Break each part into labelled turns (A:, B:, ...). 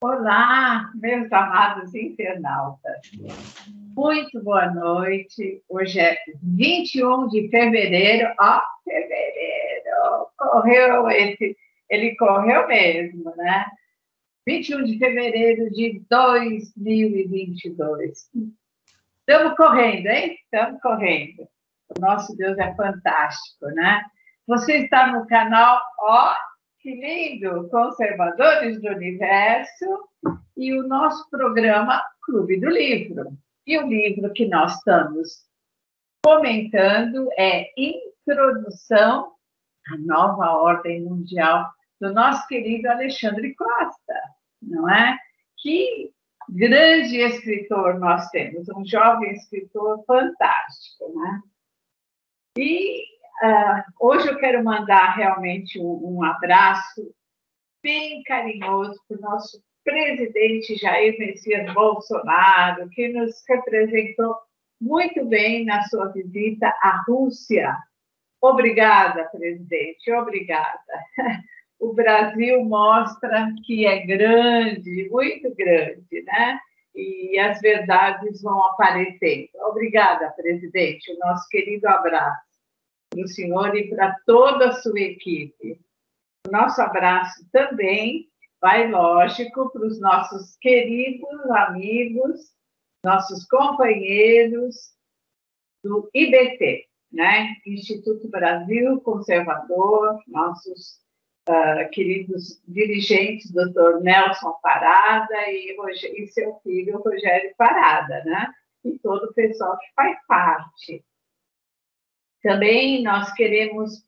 A: Olá, meus amados internautas. Muito boa noite. Hoje é 21 de fevereiro. Fevereiro! Ele correu mesmo, né? 21 de fevereiro de 2022. Estamos correndo, hein? Estamos correndo. O nosso Deus é fantástico, né? Você está no canal, que lindo! Conservadores do Universo e o nosso programa Clube do Livro. E o livro que nós estamos comentando é Introdução à Nova Ordem Mundial, do nosso querido Alexandre Costa, não é? Que grande escritor nós temos, um jovem escritor fantástico, né? E hoje eu quero mandar realmente um abraço bem carinhoso para o nosso presidente Jair Messias Bolsonaro, que nos representou muito bem na sua visita à Rússia. Obrigada, presidente, obrigada. O Brasil mostra que é grande, muito grande, né? E as verdades vão aparecendo. Obrigada, presidente. O nosso querido abraço para o senhor e para toda a sua equipe. O nosso abraço também vai, lógico, para os nossos queridos amigos, nossos companheiros do IBT, né? Instituto Brasil Conservador, nossos queridos dirigentes, doutor Nelson Parada e seu filho, Rogério Parada, né? E todo o pessoal que faz parte. Também nós queremos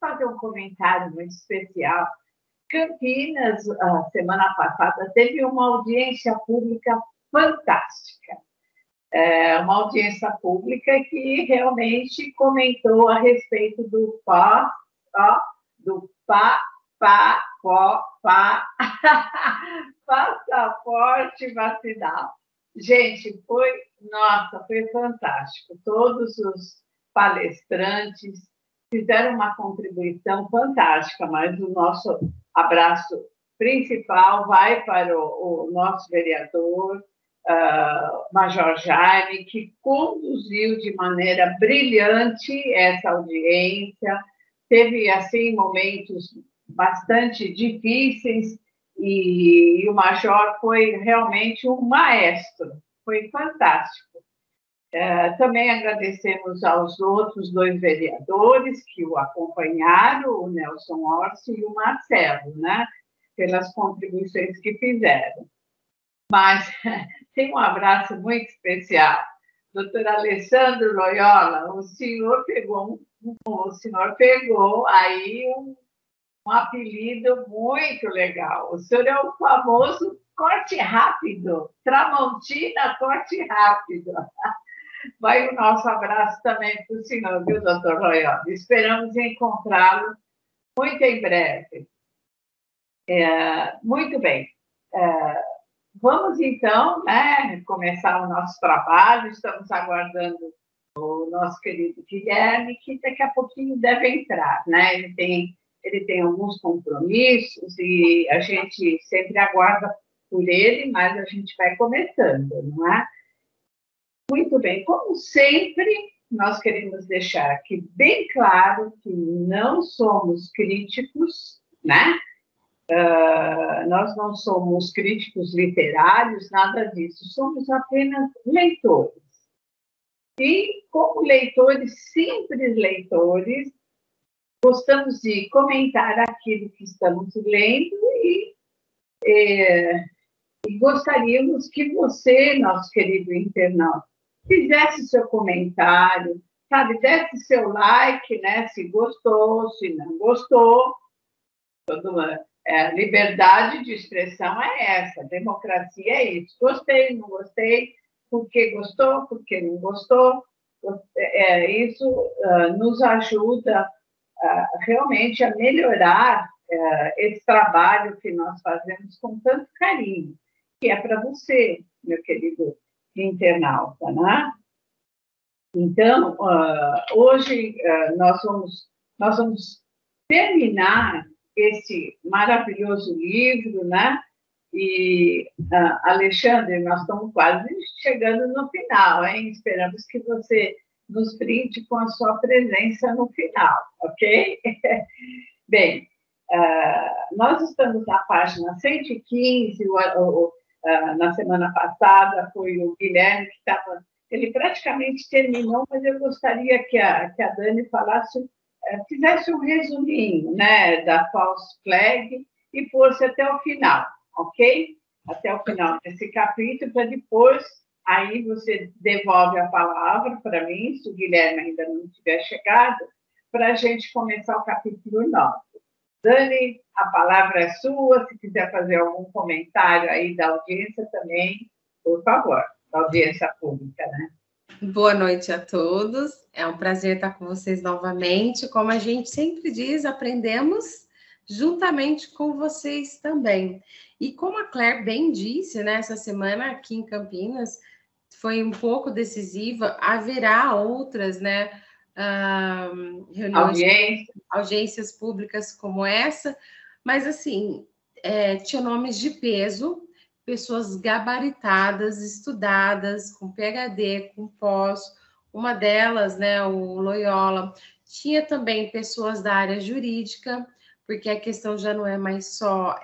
A: fazer um comentário muito especial. Campinas, semana passada, teve uma audiência pública fantástica. Uma audiência pública que realmente comentou a respeito do passaporte vacinal. Gente, foi fantástico. Todos os palestrantes fizeram uma contribuição fantástica, mas o nosso abraço principal vai para o nosso vereador, Major Jaime, que conduziu de maneira brilhante essa audiência. Teve, assim, momentos bastante difíceis e o Major foi realmente um maestro. Foi fantástico. Também agradecemos aos outros dois vereadores que o acompanharam, o Nelson Orsi e o Marcelo, né, pelas contribuições que fizeram. Mas tem um abraço muito especial. Doutor Alessandro Loyola, o senhor pegou aí um apelido muito legal. O senhor é o famoso corte rápido, Tramontina corte rápido. Vai o nosso abraço também para o senhor, viu, doutor Loyola? Esperamos encontrá-lo muito em breve. Muito bem. Vamos, então, né, começar o nosso trabalho. Estamos aguardando o nosso querido Guilherme, que daqui a pouquinho deve entrar, né? Ele tem alguns compromissos e a gente sempre aguarda por ele, mas a gente vai começando, não é? Muito bem, como sempre, nós queremos deixar aqui bem claro que não somos críticos, né? Nós não somos críticos literários, nada disso, somos apenas leitores. E, como leitores, simples leitores, gostamos de comentar aquilo que estamos lendo e gostaríamos que você, nosso querido internauta, fizesse seu comentário, sabe, desse seu like, né, se gostou, se não gostou. Liberdade de expressão é essa, democracia é isso. Gostei, não gostei, por que gostou, por que não gostou. Isso nos ajuda realmente a melhorar esse trabalho que nós fazemos com tanto carinho, que é para você, meu querido internauta, né? Então, hoje nós vamos terminar esse maravilhoso livro, né? E, Alexandre, nós estamos quase chegando no final, hein? Esperamos que você nos brinde com a sua presença no final, ok? Bem, nós estamos na página 115, na semana passada foi o Guilherme que estava... Ele praticamente terminou, mas eu gostaria que a Dani fizesse um resuminho, né, da false flag e fosse até o final, ok? Até o final desse capítulo, para depois, aí você devolve a palavra para mim, se o Guilherme ainda não tiver chegado, para a gente começar o capítulo 9. Dani, a palavra é sua, se quiser fazer algum comentário aí da audiência também, por favor, da audiência pública, né?
B: Boa noite a todos, é um prazer estar com vocês novamente. Como a gente sempre diz, aprendemos juntamente com vocês também. E como a Claire bem disse, né, essa semana aqui em Campinas foi um pouco decisiva, haverá outras, né, reuniões, audiências públicas como essa, mas assim, tinha nomes de peso, pessoas gabaritadas, estudadas, com PhD, com pós, uma delas, né, o Loyola, tinha também pessoas da área jurídica, porque a questão já não é mais só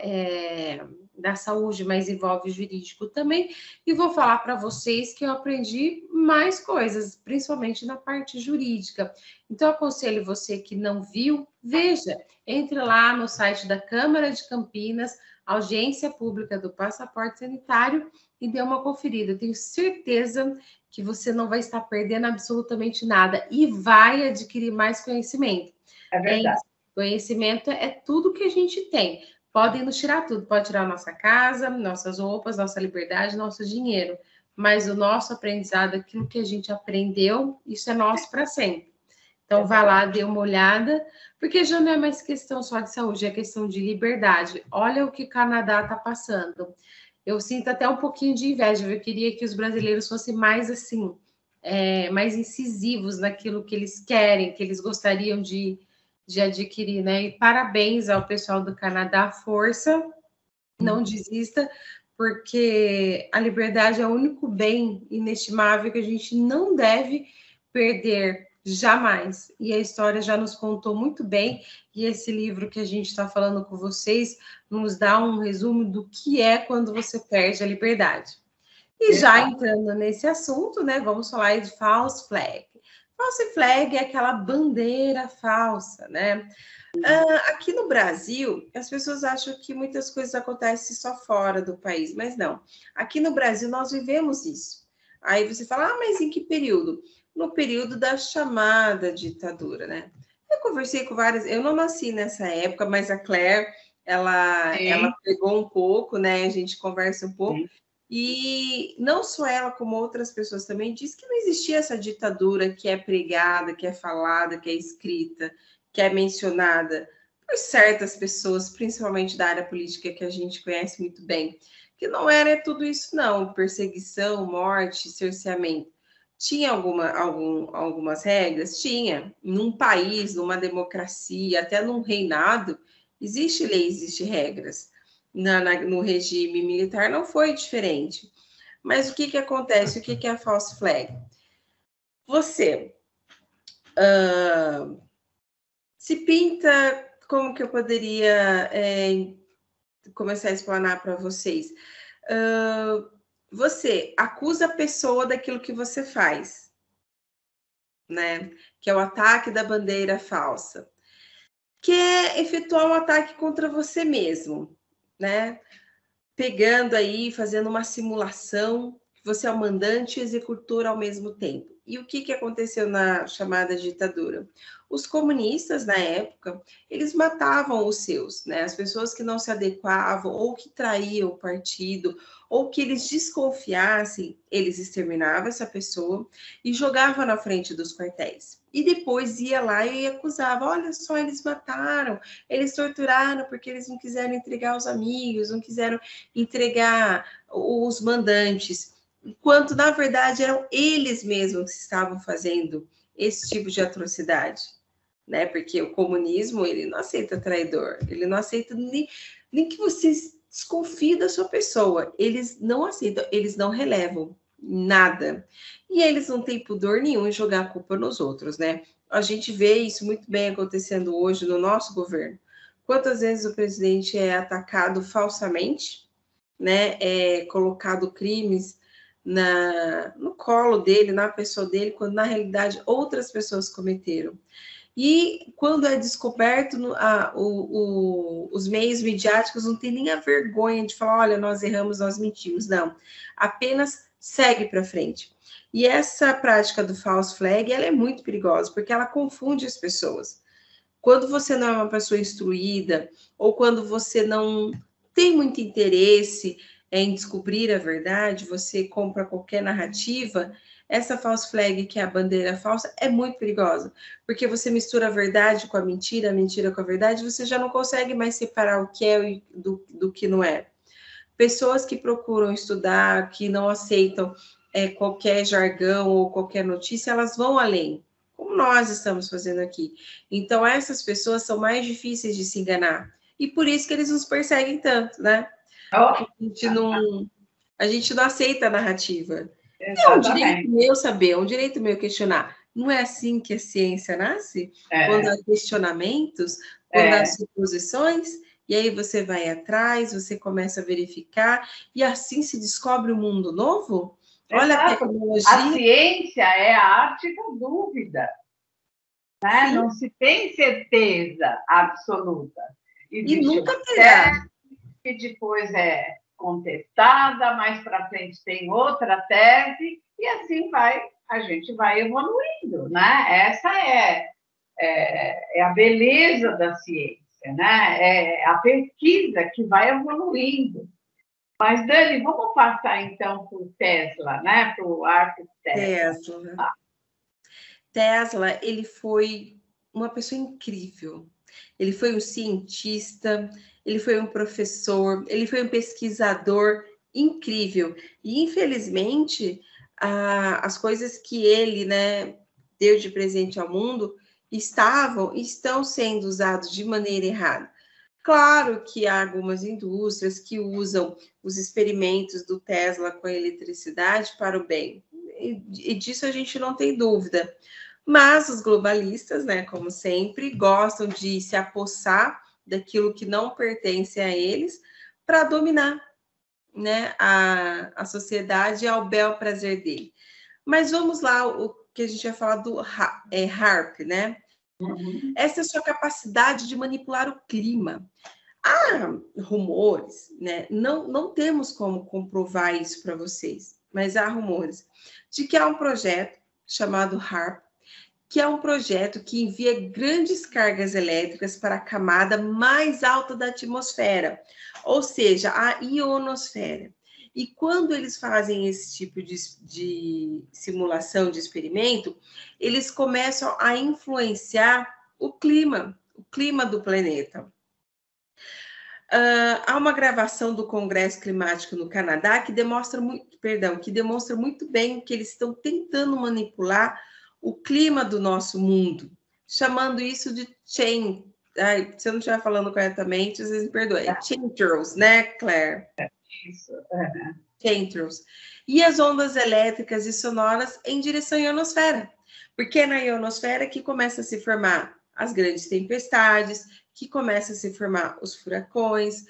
B: da saúde, mas envolve o jurídico também, e vou falar para vocês que eu aprendi mais coisas, principalmente na parte jurídica. Então, aconselho você que não viu, veja, entre lá no site da Câmara de Campinas, Audiência Pública do Passaporte Sanitário, e dê uma conferida. Eu tenho certeza que você não vai estar perdendo absolutamente nada e vai adquirir mais conhecimento.
A: É verdade.
B: Conhecimento é tudo que a gente tem. Podem nos tirar tudo, pode tirar nossa casa, nossas roupas, nossa liberdade, nosso dinheiro, mas o nosso aprendizado, aquilo que a gente aprendeu, isso é nosso para sempre. Então, vá lá, dê uma olhada, porque já não é mais questão só de saúde, é questão de liberdade. Olha o que o Canadá está passando. Eu sinto até um pouquinho de inveja, eu queria que os brasileiros fossem mais assim, mais incisivos naquilo que eles querem, que eles gostariam de adquirir, né? E parabéns ao pessoal do Canadá, força, não desista, porque a liberdade é o único bem inestimável que a gente não deve perder jamais. E a história já nos contou muito bem, e esse livro que a gente está falando com vocês nos dá um resumo do que é quando você perde a liberdade. E já entrando nesse assunto, né, vamos falar de false flag. False flag é aquela bandeira falsa, né? Aqui no Brasil, as pessoas acham que muitas coisas acontecem só fora do país, mas não. Aqui no Brasil, nós vivemos isso. Aí você fala, mas em que período? No período da chamada ditadura, né? Eu conversei com várias... Eu não nasci nessa época, mas a Claire, ela pegou um pouco, né? A gente conversa um pouco. Sim. E não só ela, como outras pessoas também, diz que não existia essa ditadura que é pregada, que é falada, que é escrita, que é mencionada por certas pessoas, principalmente da área política, que a gente conhece muito bem, que não era tudo isso, não. Perseguição, morte, cerceamento. Tinha algumas regras? Tinha. Num país, numa democracia, até num reinado, existe lei, existe regras. No regime militar não foi diferente. Mas o que acontece? O que é a false flag? Você se pinta, como que eu poderia começar a explanar para vocês? Você acusa a pessoa daquilo que você faz, né? Que é o ataque da bandeira falsa. Quer efetuar um ataque contra você mesmo, né? Pegando aí, fazendo uma simulação, que você é o mandante e executor ao mesmo tempo. E o que aconteceu na chamada ditadura? Os comunistas, na época, eles matavam os seus, né? As pessoas que não se adequavam, ou que traíam o partido, ou que eles desconfiassem, eles exterminavam essa pessoa e jogavam na frente dos quartéis. E depois ia lá e acusava, olha só, eles mataram, eles torturaram porque eles não quiseram entregar os amigos, não quiseram entregar os mandantes, enquanto, na verdade, eram eles mesmos que estavam fazendo esse tipo de atrocidade, né? Porque o comunismo, ele não aceita traidor, ele não aceita nem que você desconfie da sua pessoa. Eles não aceitam, eles não relevam nada. E eles não têm pudor nenhum em jogar a culpa nos outros, né? A gente vê isso muito bem acontecendo hoje no nosso governo. Quantas vezes o presidente é atacado falsamente, né? É colocado crimes no colo dele, na pessoa dele, quando na realidade outras pessoas cometeram. E quando é descoberto, os meios midiáticos não têm nem a vergonha de falar, olha, nós erramos, nós mentimos. Não, apenas segue para frente. E essa prática do false flag, ela é muito perigosa, porque ela confunde as pessoas. Quando você não é uma pessoa instruída, ou quando você não tem muito interesse em descobrir a verdade, você compra qualquer narrativa, essa false flag, que é a bandeira falsa, é muito perigosa, porque você mistura a verdade com a mentira com a verdade, você já não consegue mais separar o que é do que não é. Pessoas que procuram estudar, que não aceitam qualquer jargão ou qualquer notícia, elas vão além, como nós estamos fazendo aqui. Então, essas pessoas são mais difíceis de se enganar, e por isso que eles nos perseguem tanto, né? Porque a gente não aceita a narrativa. É um direito meu saber, é um direito meu questionar. Não é assim que a ciência nasce? Quando há questionamentos, quando há suposições, e aí você vai atrás, você começa a verificar, e assim se descobre um mundo novo? Olha a tecnologia.
A: A ciência é a arte da dúvida. Né? Não se tem certeza absoluta.
B: E nunca terá.
A: Que depois é contestada, mais para frente tem outra tese, e assim a gente vai evoluindo, né? Essa é a beleza da ciência, né? É a pesquisa que vai evoluindo. Mas, Dani, vamos passar então para o Tesla, né? Para o Arthur Tesla.
B: Tesla, ele foi uma pessoa incrível. Ele foi um cientista, ele foi um professor, ele foi um pesquisador incrível. E, infelizmente, as coisas que ele, né, deu de presente ao mundo estão sendo usadas de maneira errada. Claro que há algumas indústrias que usam os experimentos do Tesla com a eletricidade para o bem. E disso a gente não tem dúvida. Mas os globalistas, né, como sempre, gostam de se apossar daquilo que não pertence a eles para dominar, né, a sociedade ao bel prazer dele. Mas vamos lá, o que a gente vai falar do HAARP, né?
A: Uhum.
B: Essa é a sua capacidade de manipular o clima. Há rumores, né? Não temos como comprovar isso para vocês, mas há rumores de que há um projeto chamado HAARP, que é um projeto que envia grandes cargas elétricas para a camada mais alta da atmosfera, ou seja, a ionosfera. E quando eles fazem esse tipo de simulação, de experimento, eles começam a influenciar o clima do planeta. Há uma gravação do Congresso Climático no Canadá que demonstra muito bem que eles estão tentando manipular o clima do nosso mundo, chamando isso de change. Se eu não estiver falando corretamente, vocês me perdoem. Chemtrails, né, Claire?
A: Isso.
B: Chemtrails. E as ondas elétricas e sonoras em direção à ionosfera. Porque é na ionosfera que começa a se formar as grandes tempestades, que começa a se formar os furacões,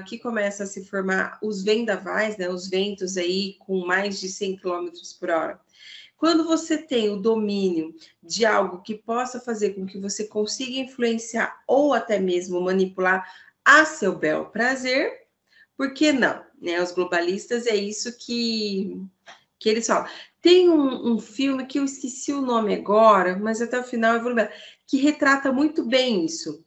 B: que começa a se formar os vendavais, né, os ventos aí com mais de 100 km por hora. Quando você tem o domínio de algo que possa fazer com que você consiga influenciar ou até mesmo manipular a seu bel prazer, por que não? Né? Os globalistas é isso que eles falam. Tem um filme que eu esqueci o nome agora, mas até o final eu vou lembrar, que retrata muito bem isso.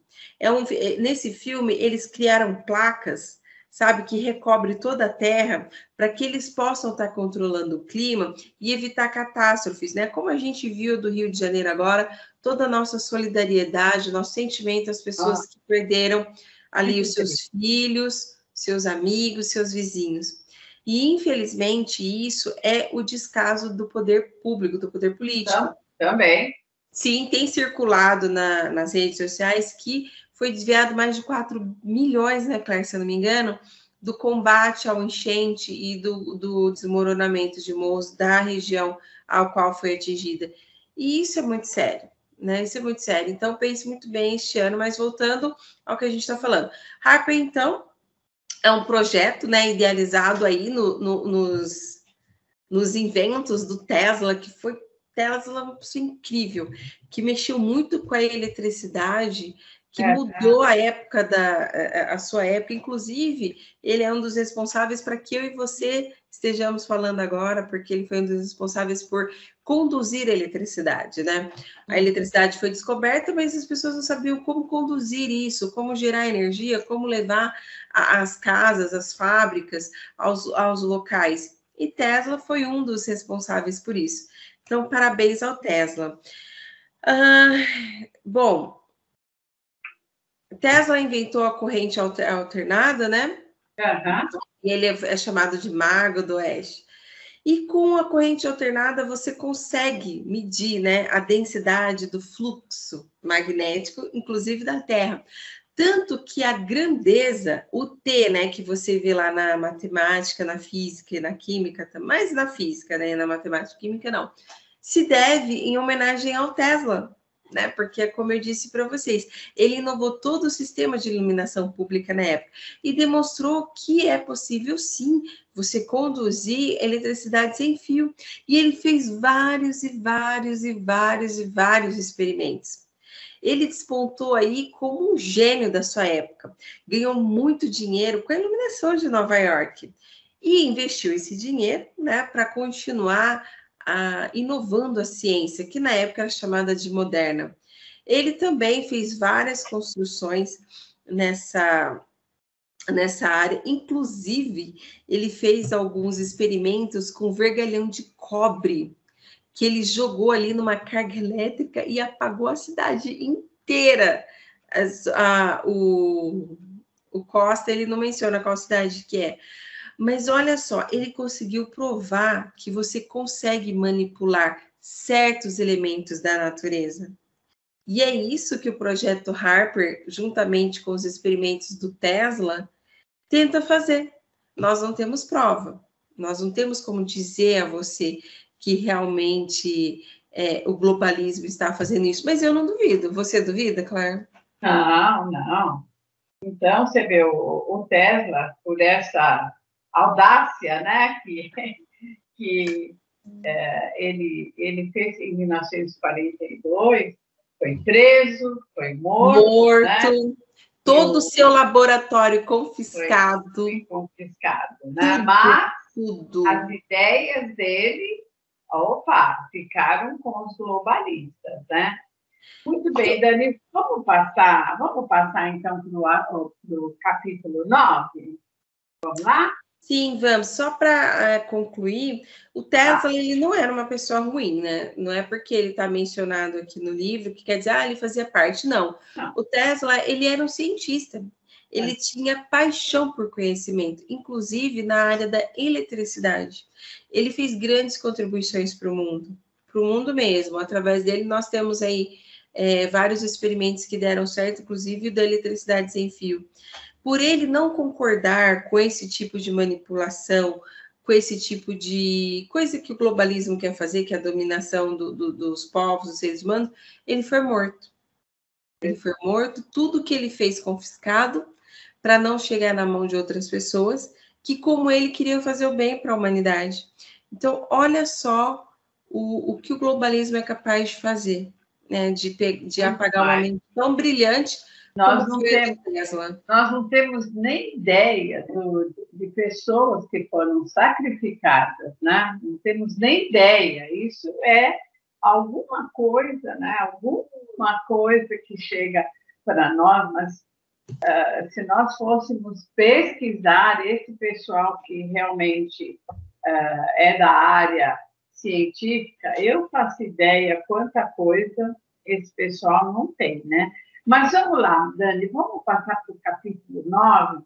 B: Nesse filme, eles criaram placas, sabe, que recobre toda a Terra, para que eles possam estar controlando o clima e evitar catástrofes, né? Como a gente viu do Rio de Janeiro agora, toda a nossa solidariedade, nosso sentimento às pessoas que perderam ali os seus filhos, seus amigos, seus vizinhos. E, infelizmente, isso é o descaso do poder público, do poder político.
A: Também.
B: Sim, tem circulado nas redes sociais que foi desviado mais de 4 milhões, né, Claire, se eu não me engano, do combate ao enchente e do desmoronamento de morros da região ao qual foi atingida. E isso é muito sério, né? Isso é muito sério. Então, pense muito bem este ano, mas voltando ao que a gente está falando. Harper, então, é um projeto, né, idealizado aí nos inventos do Tesla, que foi uma pessoa incrível, que mexeu muito com a eletricidade, que mudou a época a sua época. Inclusive, ele é um dos responsáveis para que eu e você estejamos falando agora, porque ele foi um dos responsáveis por conduzir a eletricidade, né? A eletricidade foi descoberta, mas as pessoas não sabiam como conduzir isso, como gerar energia, como levar as casas, as fábricas aos locais. E Tesla foi um dos responsáveis por isso. Então, parabéns ao Tesla. Bom, Tesla inventou a corrente alternada, né? E ele é chamado de Mago do Oeste. E com a corrente alternada, você consegue medir, né, a densidade do fluxo magnético, inclusive da Terra. Tanto que a grandeza, o T, né, que você vê lá na matemática, na física e na química, mais na física, né, na matemática e química não, se deve em homenagem ao Tesla, né, porque, como eu disse para vocês, ele inovou todo o sistema de iluminação pública na época e demonstrou que é possível, sim, você conduzir eletricidade sem fio. E ele fez vários experimentos. Ele despontou aí como um gênio da sua época, ganhou muito dinheiro com a iluminação de Nova York e investiu esse dinheiro, né, para continuar inovando a ciência, que na época era chamada de moderna. Ele também fez várias construções nessa área, inclusive ele fez alguns experimentos com vergalhão de cobre, que ele jogou ali numa carga elétrica e apagou a cidade inteira. O Costa, ele não menciona qual cidade que é, mas olha só, ele conseguiu provar que você consegue manipular certos elementos da natureza. E é isso que o projeto Harper, juntamente com os experimentos do Tesla, tenta fazer. Nós não temos prova, nós não temos como dizer a você que realmente o globalismo está fazendo isso, mas eu não duvido. Você duvida, Claire?
A: Não. Então, você vê o Tesla, por essa audácia, né, que ele fez em 1942, foi preso, foi morto. Né?
B: Todo o seu laboratório confiscado.
A: Foi confiscado, né? Mas as ideias dele, ficaram com os globalistas, né? Muito bem, Dani, vamos passar então para o capítulo 9? Vamos lá?
B: Sim, vamos. Só para concluir, o Tesla ele não era uma pessoa ruim, né? Não é porque ele está mencionado aqui no livro que quer dizer, ele fazia parte. Não. O Tesla, ele era um cientista. Ele tinha paixão por conhecimento, inclusive na área da eletricidade. Ele fez grandes contribuições para o mundo mesmo. Através dele, nós temos aí vários experimentos que deram certo, inclusive o da eletricidade sem fio. Por ele não concordar com esse tipo de manipulação, com esse tipo de coisa que o globalismo quer fazer, que é a dominação dos povos, dos seres humanos, ele foi morto. Ele foi morto, tudo que ele fez confiscado, para não chegar na mão de outras pessoas, que como ele queriam fazer o bem para a humanidade. Então, olha só o que o globalismo é capaz de fazer, né? De apagar uma mente tão brilhante.
A: Nós não temos nem ideia de pessoas que foram sacrificadas, né? Não temos nem ideia. Isso é alguma coisa, né? Alguma coisa que chega para nós, mas se nós fôssemos pesquisar esse pessoal que realmente é da área científica, eu faço ideia quanta coisa esse pessoal não tem, né? Mas vamos lá, Dani, vamos passar para o capítulo 9.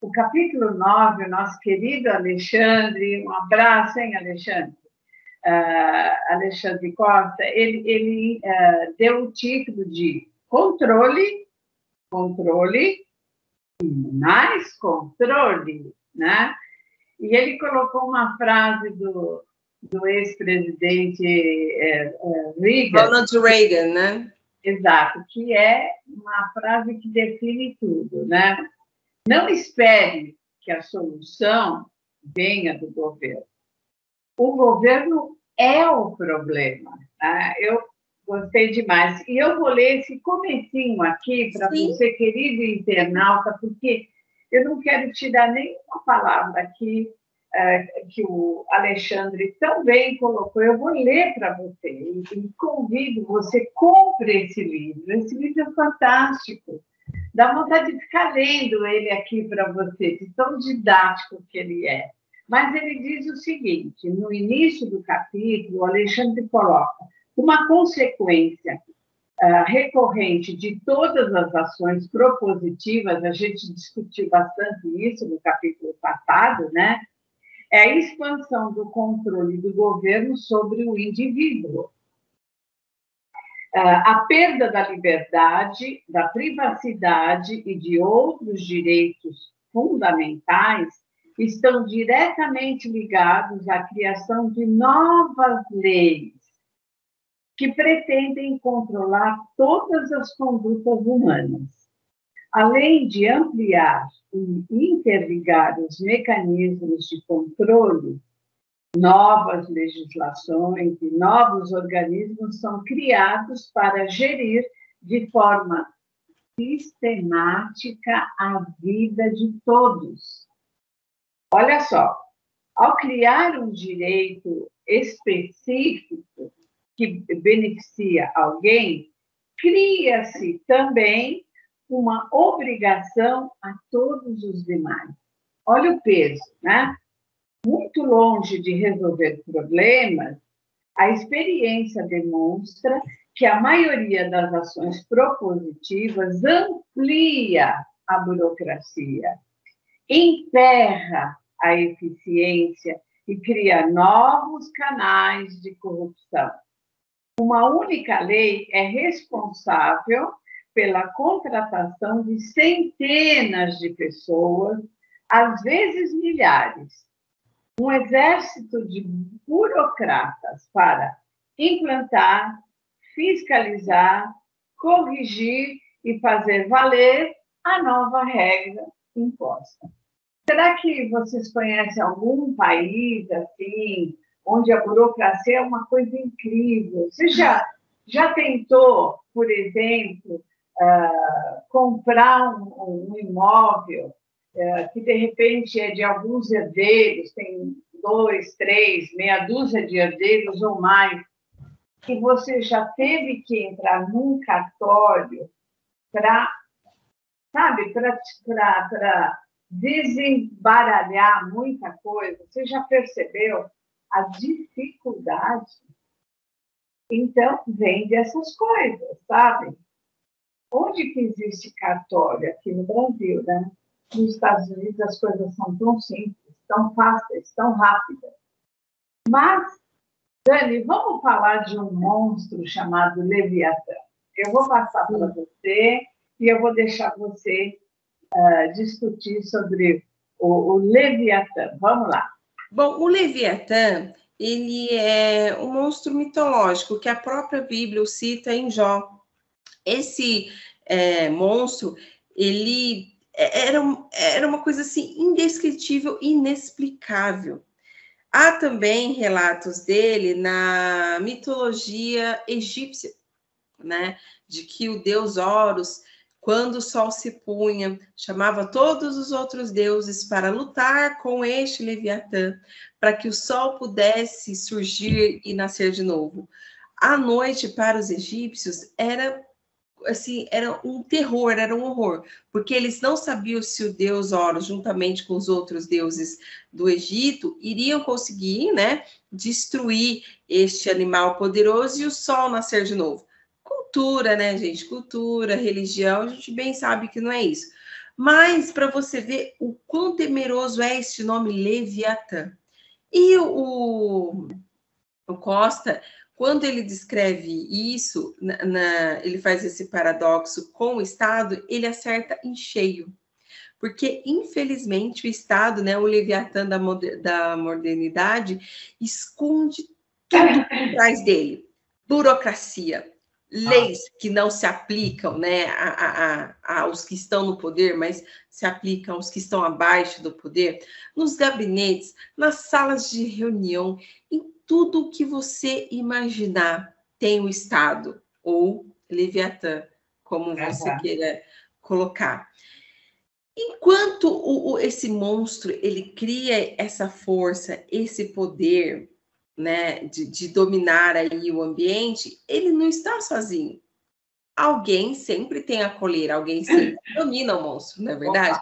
A: O capítulo 9, o nosso querido Alexandre, um abraço, hein, Alexandre? Alexandre Costa, ele deu o título de Controle controle e mais controle, né? E ele colocou uma frase do ex-presidente Reagan.
B: Ronald Reagan, né?
A: Exato, que é uma frase que define tudo, né? Não espere que a solução venha do governo. O governo é o problema. Né? Eu gostei demais. E eu vou ler esse comecinho aqui para você, querido internauta, porque eu não quero tirar nenhuma palavra aqui que o Alexandre também colocou. Eu vou ler para você e convido você, compre esse livro. Esse livro é fantástico. Dá vontade de ficar lendo ele aqui para você, de tão didático que ele é. Mas ele diz o seguinte, no início do capítulo, o Alexandre coloca uma consequência recorrente de todas as ações propositivas, a gente discutiu bastante isso no capítulo passado, né? É a expansão do controle do governo sobre o indivíduo. A perda da liberdade, da privacidade e de outros direitos fundamentais estão diretamente ligados à criação de novas leis que pretendem controlar todas as condutas humanas. Além de ampliar e interligar os mecanismos de controle, novas legislações e novos organismos são criados para gerir de forma sistemática a vida de todos. Olha só, ao criar um direito específico que beneficia alguém, cria-se também uma obrigação a todos os demais. Olha o peso, né? Muito longe de resolver problemas, a experiência demonstra que a maioria das ações propositivas amplia a burocracia, emperra a eficiência e cria novos canais de corrupção. Uma única lei é responsável pela contratação de centenas de pessoas, às vezes milhares, um exército de burocratas para implantar, fiscalizar, corrigir e fazer valer a nova regra imposta. Será que vocês conhecem algum país assim, onde a burocracia é uma coisa incrível? Você já tentou, por exemplo, comprar um imóvel que, de repente, é de alguns herdeiros, tem 2, 3, meia dúzia de herdeiros ou mais, que você já teve que entrar num cartório para desembaralhar muita coisa? Você já percebeu a dificuldade? Então, vem dessas coisas, sabe? Onde que existe cartório? Aqui no Brasil, né? Nos Estados Unidos as coisas são tão simples, tão fáceis, tão rápidas. Mas, Dani, vamos falar de um monstro chamado Leviatã. Eu vou passar para você e eu vou deixar você discutir sobre o Leviatã. Vamos lá.
B: Bom, o Leviatã, ele é um monstro mitológico que a própria Bíblia o cita em Jó. Esse monstro, ele era uma coisa assim indescritível, inexplicável. Há também relatos dele na mitologia egípcia, né? De que o deus Horus, quando o sol se punha, chamava todos os outros deuses para lutar com este Leviatã, para que o sol pudesse surgir e nascer de novo. A noite para os egípcios era um terror, era um horror, porque eles não sabiam se o deus Horus, juntamente com os outros deuses do Egito, iriam conseguir, né, destruir este animal poderoso e o sol nascer de novo. Cultura, né, gente? Cultura, religião, a gente bem sabe que não é isso. Mas, para você ver o quão temeroso é este nome Leviatã. E o Costa quando ele descreve isso, ele faz esse paradoxo com o Estado, ele acerta em cheio. Porque, infelizmente, o Estado, né, o Leviatã da modernidade, esconde tudo por trás dele. Burocracia, leis que não se aplicam, né, aos que estão no poder, mas se aplicam aos que estão abaixo do poder, nos gabinetes, nas salas de reunião, em tudo o que você imaginar tem o Estado, ou Leviatã, como você queira colocar. Enquanto esse monstro ele cria essa força, esse poder, né, de dominar aí o ambiente, ele não está sozinho. Alguém sempre tem a coleira, alguém sempre domina o monstro, não é verdade?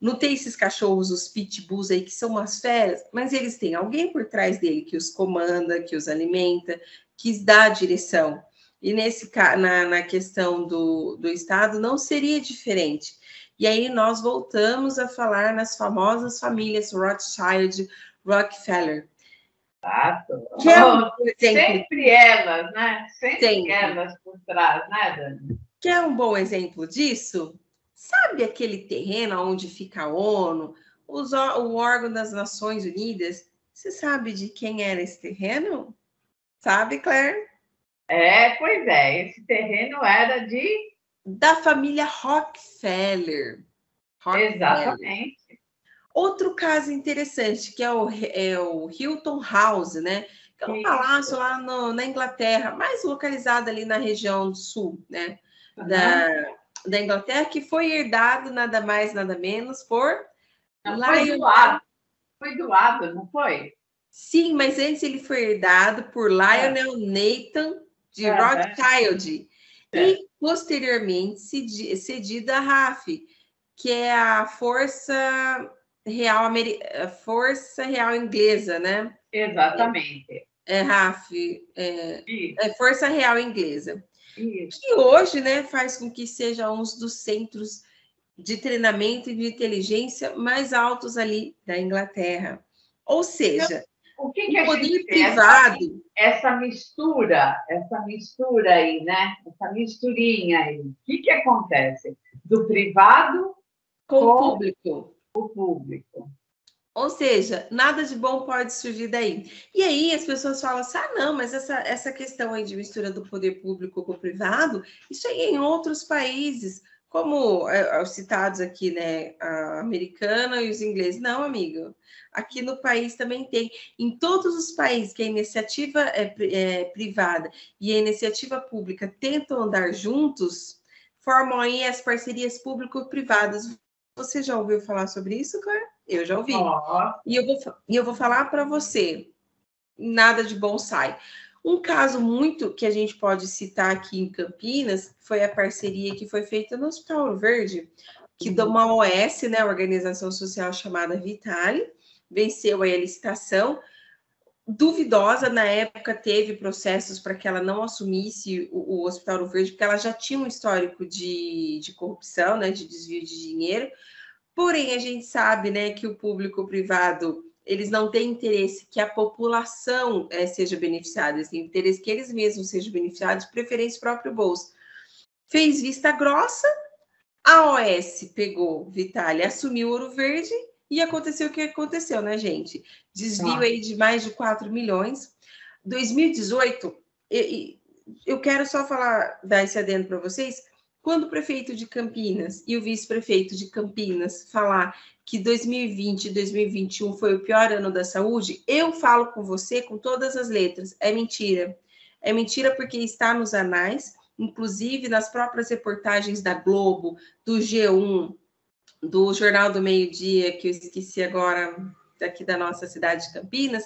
B: Não tem esses cachorros, os pitbulls aí, que são umas feras, mas eles têm alguém por trás dele que os comanda, que os alimenta, que dá a direção. E na questão do Estado não seria diferente. E aí nós voltamos a falar nas famosas famílias Rothschild, Rockefeller.
A: Exato.
B: Que é um
A: sempre elas, né? Sempre elas por trás, né, Dani?
B: Que é um bom exemplo disso? Sabe aquele terreno onde fica a ONU, o órgão das Nações Unidas? Você sabe de quem era esse terreno? Sabe, Claire?
A: Pois é. Esse terreno era
B: da família Rockefeller.
A: Exatamente.
B: Outro caso interessante, que é o Hilton House, né? Que é um palácio lá na Inglaterra, mais localizado ali na região do sul, né? Da Inglaterra, que foi herdado nada mais, nada menos por
A: Lionel. Foi doado, não foi?
B: Sim, mas antes ele foi herdado por Lionel Nathan de Rothschild e posteriormente cedido a RAF, que é a Força Real Inglesa, né?
A: Exatamente.
B: RAF, Força Real Inglesa. Isso. Que hoje, né, faz com que seja um dos centros de treinamento e de inteligência mais altos ali da Inglaterra. Ou seja,
A: o que
B: poder privado...
A: Essa mistura aí, né? Essa misturinha aí. O que acontece? Do privado
B: com o
A: público.
B: Ou seja, nada de bom pode surgir daí. E aí as pessoas falam assim, não, mas essa questão aí de mistura do poder público com o privado, isso aí em outros países, como os citados aqui, né, a americana e os ingleses. Não, amigo, aqui no país também tem. Em todos os países que a iniciativa é privada e a iniciativa pública tentam andar juntos, formam aí as parcerias público-privadas. Você já ouviu falar sobre isso, Claire? Eu já ouvi. E eu vou falar para você, nada de bom sai. Um caso muito que a gente pode citar aqui em Campinas foi a parceria que foi feita no Hospital Ouro Verde, que de uma OS, né, organização social chamada Vitale, venceu a licitação. Duvidosa, na época teve processos para que ela não assumisse o Hospital Ouro Verde, porque ela já tinha um histórico de corrupção, né, de desvio de dinheiro. Porém, a gente sabe, né, que o público-privado, eles não têm interesse que a população seja beneficiada, eles têm interesse que eles mesmos sejam beneficiados, de preferência o próprio bolso. Fez vista grossa, a OS pegou Vitale, assumiu Ouro Verde e aconteceu o que aconteceu, né, gente? Desvio aí de mais de 4 milhões. 2018, eu quero só dar esse adendo para vocês. Quando o prefeito de Campinas e o vice-prefeito de Campinas falar que 2020 e 2021 foi o pior ano da saúde, eu falo com você com todas as letras. É mentira. É mentira porque está nos anais, inclusive nas próprias reportagens da Globo, do G1, do Jornal do Meio-Dia, que eu esqueci agora, daqui da nossa cidade de Campinas.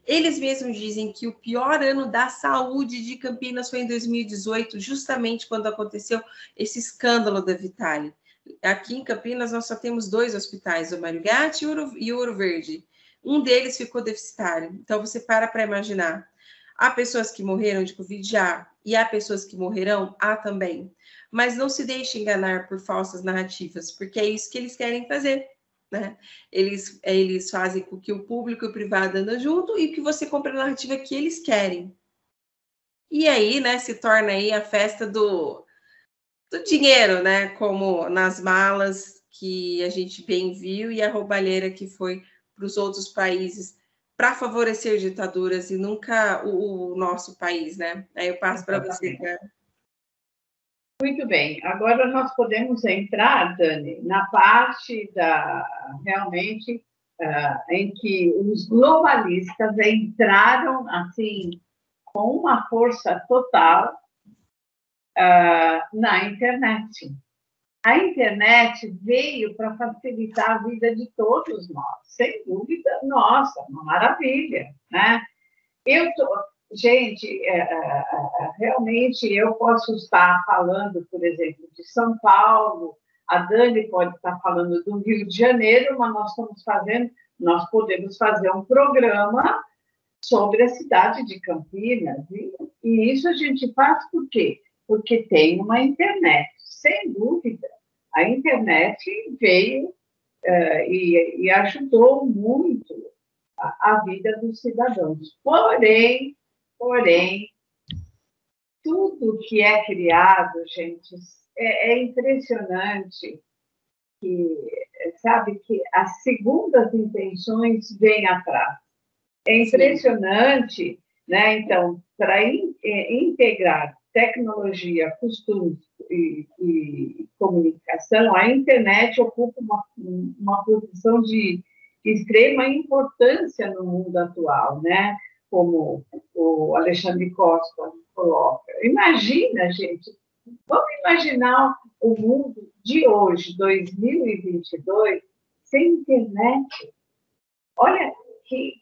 B: Eles mesmos dizem que o pior ano da saúde de Campinas foi em 2018, justamente quando aconteceu esse escândalo da Vitale. Aqui em Campinas, nós só temos 2 hospitais, o Mário Gatti e o Ouro Verde. Um deles ficou deficitário. Então, você para imaginar. Há pessoas que morreram de Covid já, e há pessoas que morrerão? Há também. Mas não se deixe enganar por falsas narrativas, porque é isso que eles querem fazer. Né? Eles fazem com que o público e o privado andam junto e que você compre a narrativa que eles querem. E aí, né, se torna aí a festa do dinheiro, né, como nas malas que a gente bem viu e a roubalheira que foi para os outros países para favorecer ditaduras e nunca o nosso país, né? Aí eu passo para você, cara.
A: Muito bem. Agora nós podemos entrar, Dani, na parte realmente em que os globalistas entraram assim com uma força total na internet. A internet veio para facilitar a vida de todos nós, sem dúvida. Nossa, uma maravilha, né? Gente, realmente eu posso estar falando, por exemplo, de São Paulo, a Dani pode estar falando do Rio de Janeiro, mas nós podemos fazer um programa sobre a cidade de Campinas, e isso a gente faz por quê? Porque tem uma internet, sem dúvida. A internet veio e ajudou muito a vida dos cidadãos. Porém, tudo que é criado, gente, é impressionante que, sabe, que as segundas intenções vêm atrás. É impressionante, né? Então, para integrar tecnologia, costumes e comunicação, a internet ocupa uma posição de extrema importância no mundo atual, né? Como o Alexandre Costa coloca. Imagina, gente, vamos imaginar o mundo de hoje, 2022, sem internet. Olha que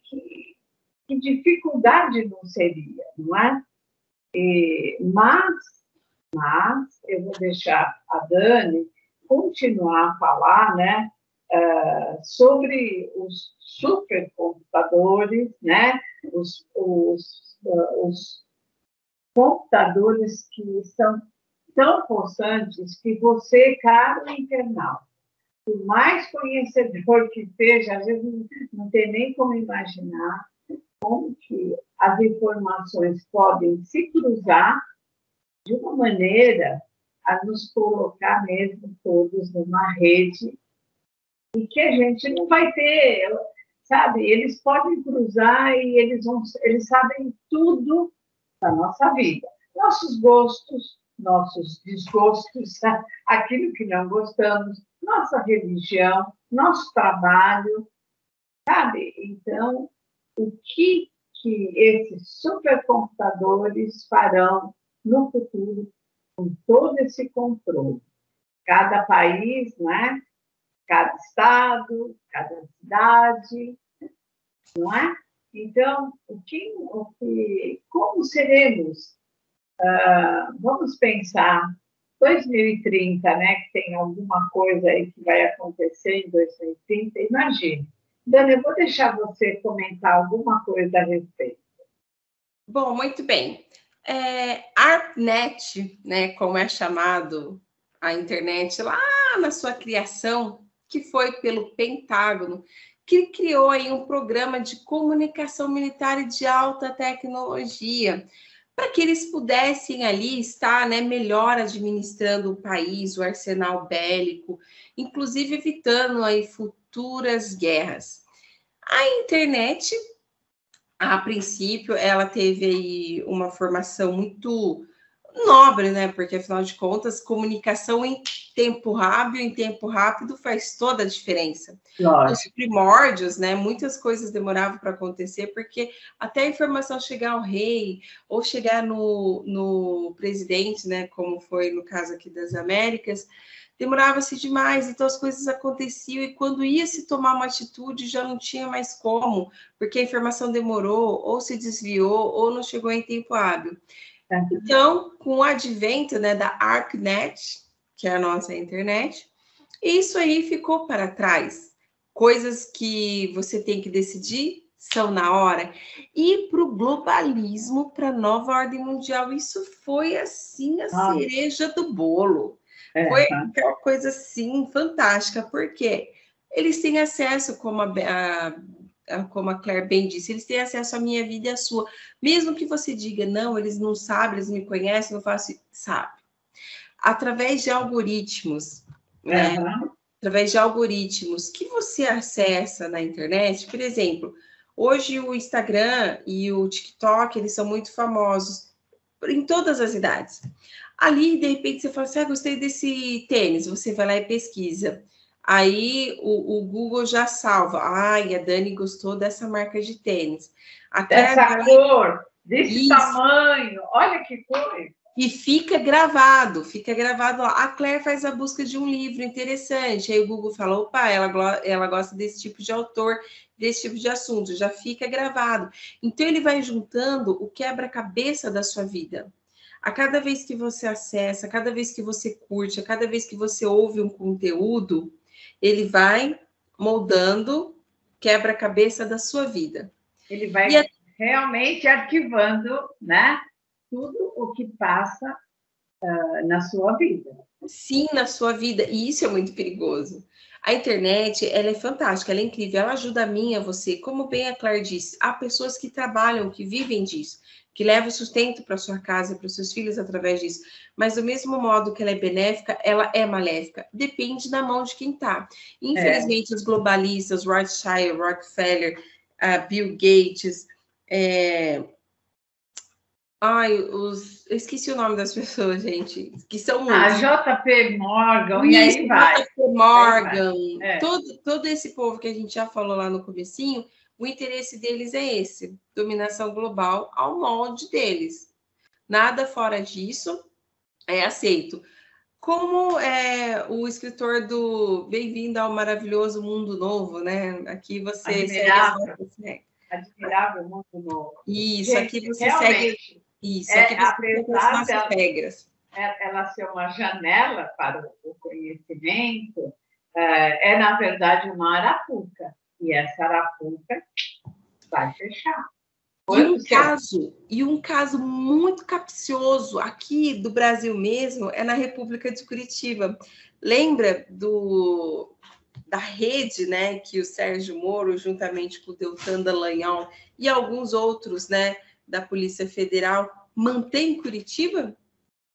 A: dificuldade não seria, não é? Mas eu vou deixar a Dani continuar a falar, né, sobre os supercomputadores, né, os computadores que são tão possantes que você, caro internauta, por mais conhecedor que seja, às vezes não tem nem como imaginar como que as informações podem se cruzar de uma maneira a nos colocar mesmo todos numa rede e que a gente não vai ter, sabe? Eles podem cruzar e eles sabem tudo da nossa vida, nossos gostos, nossos desgostos, aquilo que não gostamos, nossa religião, nosso trabalho, sabe? Então, o que esses supercomputadores farão no futuro com todo esse controle? Cada país, né? Cada estado, cada cidade, não é? Então, como seremos? Vamos pensar 2030, né? Que tem alguma coisa aí que vai acontecer em 2030. Imagine. Dani, eu vou deixar você comentar alguma coisa a respeito.
B: Bom, muito bem. ARPANET, né, como é chamado a internet lá na sua criação, que foi pelo Pentágono, que criou aí um programa de comunicação militar e de alta tecnologia, para que eles pudessem ali estar, né, melhor administrando o país, o arsenal bélico, inclusive evitando aí futuras guerras. A internet, a princípio, ela teve aí uma formação muito nobre, né? Porque, afinal de contas, comunicação em tempo rápido faz toda a diferença.
A: Lógico.
B: Nos primórdios, né? Muitas coisas demoravam para acontecer, porque até a informação chegar ao rei ou chegar no presidente, né? Como foi no caso aqui das Américas, demorava-se demais, então as coisas aconteciam e quando ia se tomar uma atitude já não tinha mais como, porque a informação demorou, ou se desviou, ou não chegou em tempo hábil. Então, com o advento, né, da ARPANET, que é a nossa internet, isso aí ficou para trás. Coisas que você tem que decidir são na hora. E para o globalismo, para a nova ordem mundial, isso foi assim a cereja do bolo. Foi aquela coisa assim fantástica, porque eles têm acesso, como a como a Claire bem disse, eles têm acesso à minha vida e à sua. Mesmo que você diga, não, eles não sabem, eles me conhecem, não faço, sabe. Através de algoritmos, né? Através de algoritmos que você acessa na internet, por exemplo, hoje o Instagram e o TikTok, eles são muito famosos em todas as idades. Ali, de repente, você fala assim, gostei desse tênis, você vai lá e pesquisa. Aí o Google já salva. Ai, a Dani gostou dessa marca de tênis.
A: Dessa cor, desse tamanho, olha que coisa.
B: E fica gravado lá. A Claire faz a busca de um livro interessante. Aí o Google fala, opa, ela gosta desse tipo de autor, desse tipo de assunto. Já fica gravado. Então, ele vai juntando o quebra-cabeça da sua vida. A cada vez que você acessa, a cada vez que você curte, a cada vez que você ouve um conteúdo, ele vai moldando quebra-cabeça da sua vida.
A: Ele vai realmente arquivando, né? Tudo o que passa na sua vida.
B: Sim, na sua vida. E isso é muito perigoso. A internet, ela é fantástica, ela é incrível. Ela ajuda a mim, a você. Como bem a Claire disse, há pessoas que trabalham, que vivem disso, que levam sustento para sua casa, para os seus filhos através disso. Mas do mesmo modo que ela é benéfica, ela é maléfica. Depende da mão de quem está. Infelizmente, os globalistas, Rothschild, Rockefeller, Bill Gates... eu esqueci o nome das pessoas, gente, que são muitos.
A: JP Morgan, e aí vai.
B: JP Morgan, todo esse povo que a gente já falou lá no comecinho, o interesse deles é esse, dominação global ao molde deles. Nada fora disso é aceito. Como o escritor do Bem-vindo ao Maravilhoso Mundo Novo, né? Aqui você
A: Admirável Mundo Novo.
B: Isso, gente, aqui você segue... Isso, aqui você
A: apesar
B: dela, regras.
A: Ela ser uma janela para o conhecimento, na verdade, uma arapuca. E essa arapuca vai fechar.
B: E um caso muito capcioso aqui do Brasil mesmo é na República de Curitiba. Lembra da rede, né, que o Sérgio Moro, juntamente com o Deltan Dallagnol e alguns outros, né, da Polícia Federal, mantém em Curitiba?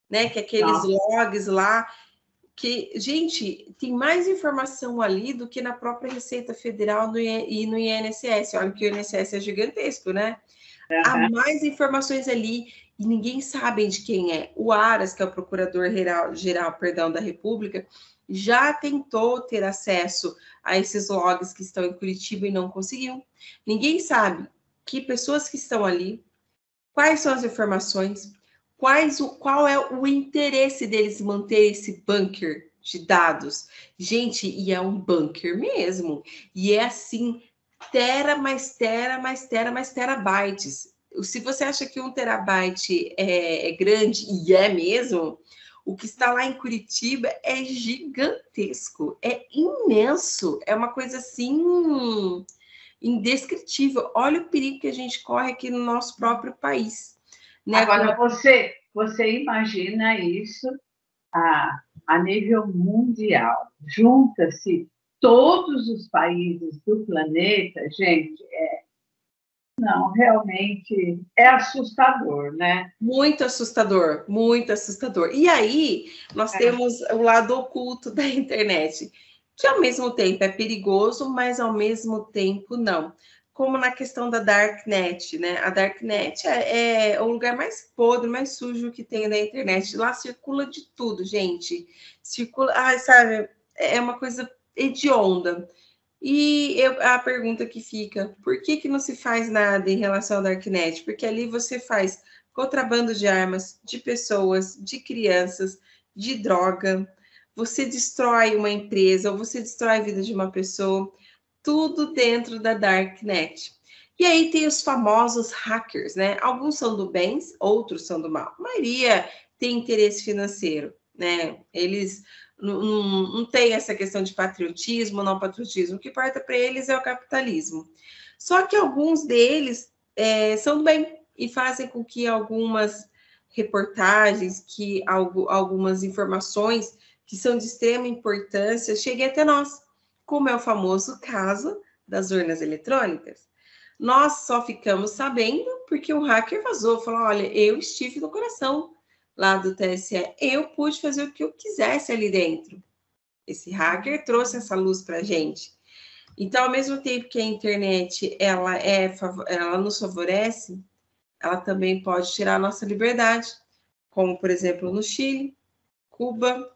B: Né, que aqueles logs lá, que, gente, tem mais informação ali do que na própria Receita Federal e no INSS. Olha que o INSS é gigantesco, né? Há mais informações ali e ninguém sabe de quem é. O Aras, que é o Procurador-Geral da República, já tentou ter acesso a esses logs que estão em Curitiba e não conseguiu. Ninguém sabe que pessoas que estão ali, quais são as informações, qual é o interesse deles manter esse bunker de dados. Gente, e é um bunker mesmo. E é assim, mais terabytes. Se você acha que 1 terabyte é grande, e é mesmo, o que está lá em Curitiba é gigantesco, é imenso, é uma coisa assim indescritível. Olha o perigo que a gente corre aqui no nosso próprio país. Né?
A: Agora, você imagina isso a nível mundial. Junta-se todos os países do planeta, gente, não, realmente é assustador, né?
B: Muito assustador, muito assustador. E aí, nós temos o lado oculto da internet, que ao mesmo tempo é perigoso, mas ao mesmo tempo não. Como na questão da Darknet, né? A Darknet é o lugar mais podre, mais sujo que tem na internet. Lá circula de tudo, gente. Circula, sabe, é uma coisa hedionda. E a pergunta que fica, por que não se faz nada em relação ao Darknet? Porque ali você faz contrabando de armas, de pessoas, de crianças, de droga. Você destrói uma empresa, ou você destrói a vida de uma pessoa, tudo dentro da Darknet. E aí tem os famosos hackers, né? Alguns são do bem, outros são do mal. A maioria tem interesse financeiro, né? Eles não tem essa questão de patriotismo, não patriotismo. O que importa para eles é o capitalismo. Só que alguns deles são do bem e fazem com que algumas reportagens, que algumas informações que são de extrema importância cheguem até nós, como é o famoso caso das urnas eletrônicas, nós só ficamos sabendo porque um hacker vazou, falou, olha, eu estive no coração lá do TSE, eu pude fazer o que eu quisesse ali dentro. Esse hacker trouxe essa luz para a gente. Então, ao mesmo tempo que a internet ela nos favorece, ela também pode tirar a nossa liberdade, como, por exemplo, no Chile, Cuba,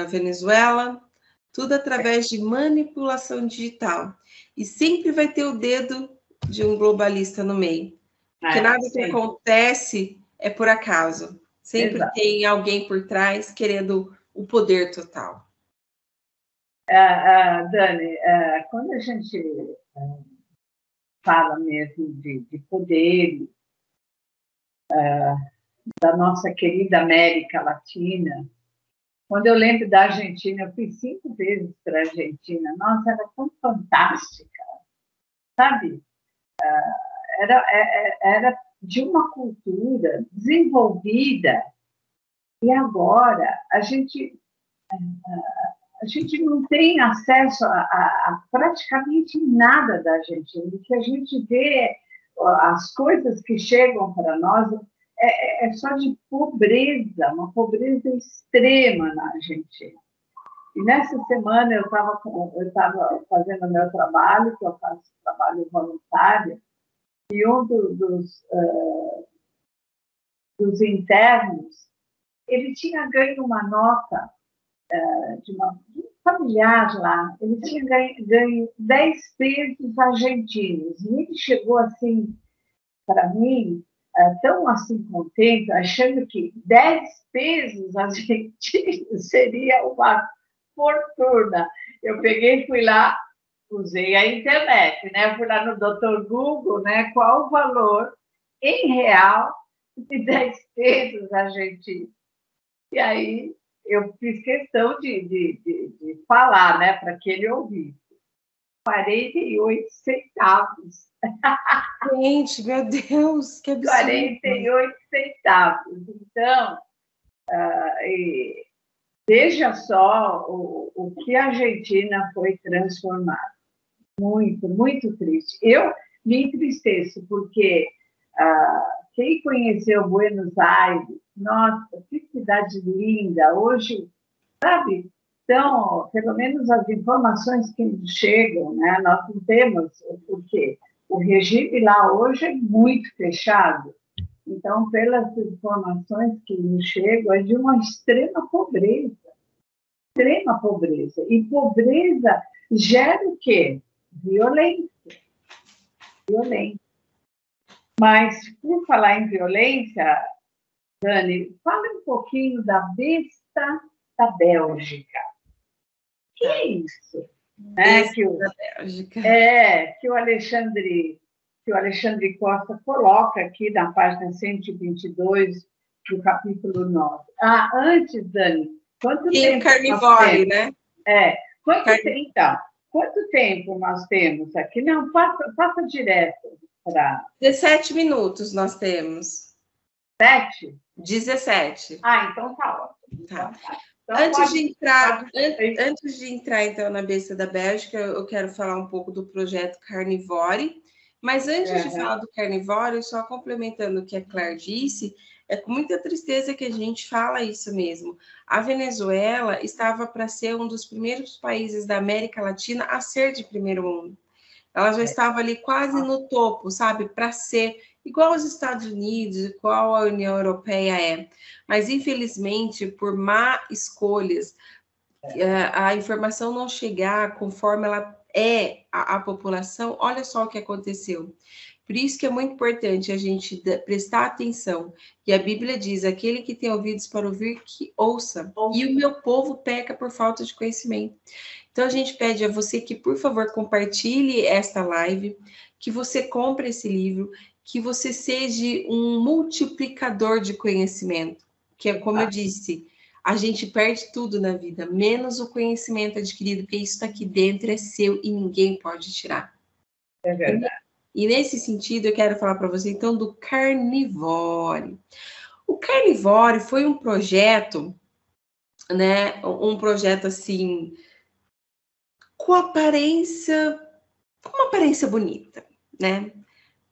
B: Venezuela, tudo através de manipulação digital. E sempre vai ter o dedo de um globalista no meio. Porque nada que acontece é por acaso. Sempre tem alguém por trás querendo o poder total.
A: Dani, quando a gente fala mesmo de poder da nossa querida América Latina, quando eu lembro da Argentina, eu fui 5 vezes para a Argentina, nossa, era tão fantástica, sabe? Era de uma cultura desenvolvida, e agora a gente não tem acesso a praticamente nada da Argentina. O que a gente vê, as coisas que chegam para nós, é só de pobreza, uma pobreza extrema na Argentina. E nessa semana eu estava fazendo o meu trabalho, que eu faço trabalho voluntário, e um dos internos, ele tinha ganho uma nota de um familiar lá, ele tinha ganho 10 pesos argentinos, e ele chegou assim, para mim, tão assim contente, achando que 10 pesos argentinos seria uma fortuna. Eu peguei e fui lá, usei a internet, né? Fui lá no Dr. Google, né? Qual o valor em real de 10 pesos argentinos? E aí eu fiz questão de falar, né? Para que ele ouvisse. 48 centavos.
B: Gente, meu Deus, que absurdo.
A: 48 centavos. Então, veja só o que a Argentina foi transformada. Muito, muito triste. Eu me entristeço, porque quem conheceu Buenos Aires, nossa, que cidade linda. Hoje, sabe? Então, pelo menos as informações que nos chegam, né? Nós não temos, porque o regime lá hoje é muito fechado. Então, pelas informações que nos chegam, é de uma extrema pobreza. Extrema pobreza. E pobreza gera o quê? Violência. Violência. Mas, por falar em violência, Dani, fala um pouquinho da besta da Bélgica. Que é isso? Que o Alexandre Costa coloca aqui na página 122 do capítulo 9. Antes, Dani, quanto tempo...
B: Carnivore, né?
A: Quanto tempo nós temos aqui? Não, passa direto para...
B: 17 minutos nós temos.
A: 7?
B: 17.
A: Então tá ótimo.
B: Tá. Então, antes de entrar, então, na besta da Bélgica, eu quero falar um pouco do projeto Carnivore. Mas antes de falar do Carnivore, só complementando o que a Claire disse, é com muita tristeza que a gente fala isso mesmo. A Venezuela estava para ser um dos primeiros países da América Latina a ser de primeiro mundo. Ela já estava ali quase no topo, sabe? Para ser igual aos Estados Unidos, igual a União Europeia é. Mas, infelizmente, por má escolhas, a informação não chegar conforme ela é a população, olha só o que aconteceu. Por isso que é muito importante a gente prestar atenção. E a Bíblia diz, aquele que tem ouvidos para ouvir, que ouça. E o meu povo peca por falta de conhecimento. Então, a gente pede a você que, por favor, compartilhe esta live, que você compre esse livro, que você seja um multiplicador de conhecimento. Que é como eu disse, a gente perde tudo na vida, menos o conhecimento adquirido, porque isso está aqui dentro, é seu e ninguém pode tirar.
A: É verdade.
B: E nesse sentido, eu quero falar para você, então, do Carnivore. O Carnivore foi um projeto, né? Um projeto, assim, com aparência com uma aparência bonita, né?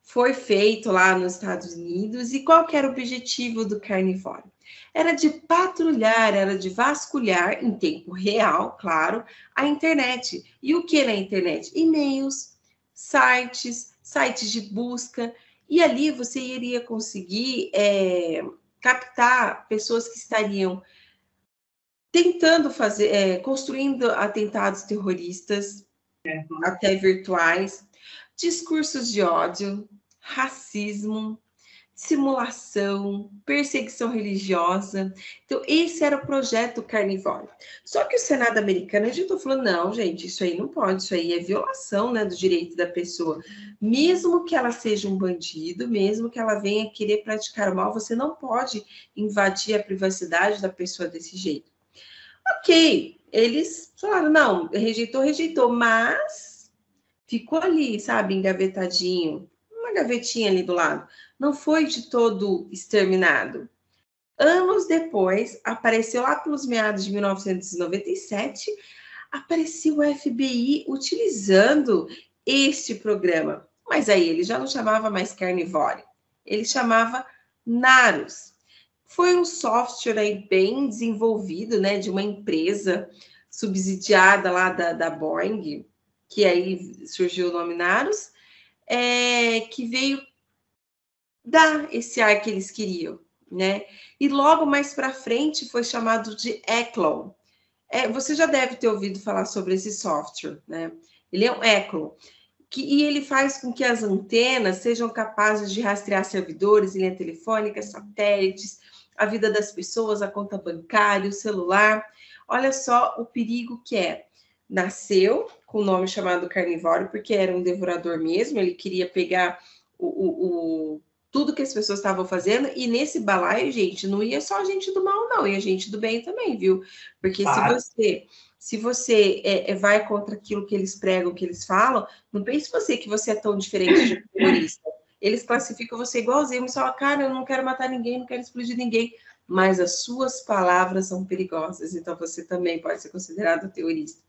B: Foi feito lá nos Estados Unidos, e qual que era o objetivo do carnívoro? Era de patrulhar, era de vasculhar em tempo real, claro, a internet. E o que na internet? E-mails, sites de busca, e ali você iria conseguir captar pessoas que estariam tentando fazer, construindo atentados terroristas, até virtuais, discursos de ódio, racismo, simulação, perseguição religiosa. Então, esse era o projeto Carnivore. Só que o Senado americano adiantou, falou, não, gente, isso aí não pode, isso aí é violação, né, do direito da pessoa. Mesmo que ela seja um bandido, mesmo que ela venha querer praticar o mal, você não pode invadir a privacidade da pessoa desse jeito. Ok, eles falaram, não, rejeitou, mas ficou ali, sabe, engavetadinho, uma gavetinha ali do lado. Não foi de todo exterminado. Anos depois, apareceu lá pelos meados de 1997, apareceu o FBI utilizando este programa. Mas aí ele já não chamava mais Carnivore, ele chamava Narus. Foi um software aí bem desenvolvido, né, de uma empresa subsidiada lá da Boeing, que aí surgiu o nome Narus, que veio dar esse ar que eles queriam, né? E logo mais para frente foi chamado de Eklon. Você já deve ter ouvido falar sobre esse software, né? Ele é um Eklon. E ele faz com que as antenas sejam capazes de rastrear servidores, linha telefônica, satélites, a vida das pessoas, a conta bancária, o celular. Olha só o perigo que é. Nasceu com o nome chamado Carnivore, porque era um devorador mesmo, ele queria pegar tudo que as pessoas estavam fazendo, e nesse balaio, gente, não ia só gente do mal, não, ia gente do bem também, viu? Porque claro, se você vai contra aquilo que eles pregam, que eles falam, não pense você que você é tão diferente de um terrorista. Eles classificam você igualzinho, mas falam, cara, eu não quero matar ninguém, não quero explodir ninguém, mas as suas palavras são perigosas, então você também pode ser considerado terrorista.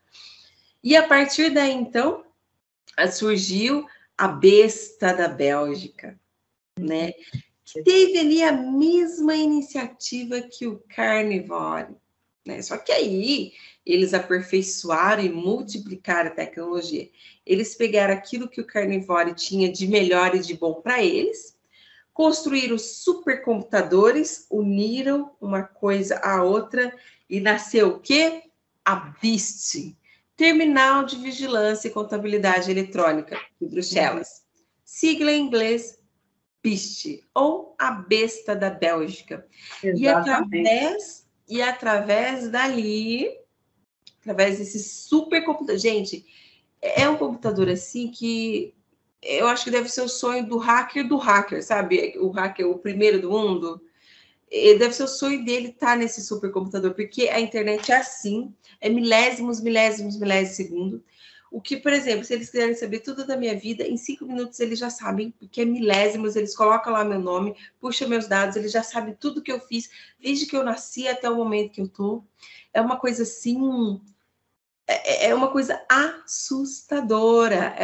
B: E a partir daí, então, surgiu a besta da Bélgica, né? Que teve ali a mesma iniciativa que o Carnivore, né? Só que aí eles aperfeiçoaram e multiplicaram a tecnologia. Eles pegaram aquilo que o Carnivore tinha de melhor e de bom para eles, construíram supercomputadores, uniram uma coisa à outra e nasceu o quê? A BIST, Terminal de Vigilância e Contabilidade Eletrônica de Bruxelas. Sigla em inglês, BIST, ou a besta da Bélgica. E através dali, através desse supercomputador, gente, é um computador assim que eu acho que deve ser o sonho do hacker, sabe? O hacker, o primeiro do mundo. Deve ser o sonho dele estar nesse supercomputador, porque a internet é assim, é milésimos de segundo. O que, por exemplo, se eles quiserem saber tudo da minha vida, em 5 minutos eles já sabem, porque é milésimos, eles colocam lá meu nome, puxam meus dados, eles já sabem tudo que eu fiz, desde que eu nasci até o momento que eu tô. É uma coisa assim, é uma coisa assustadora,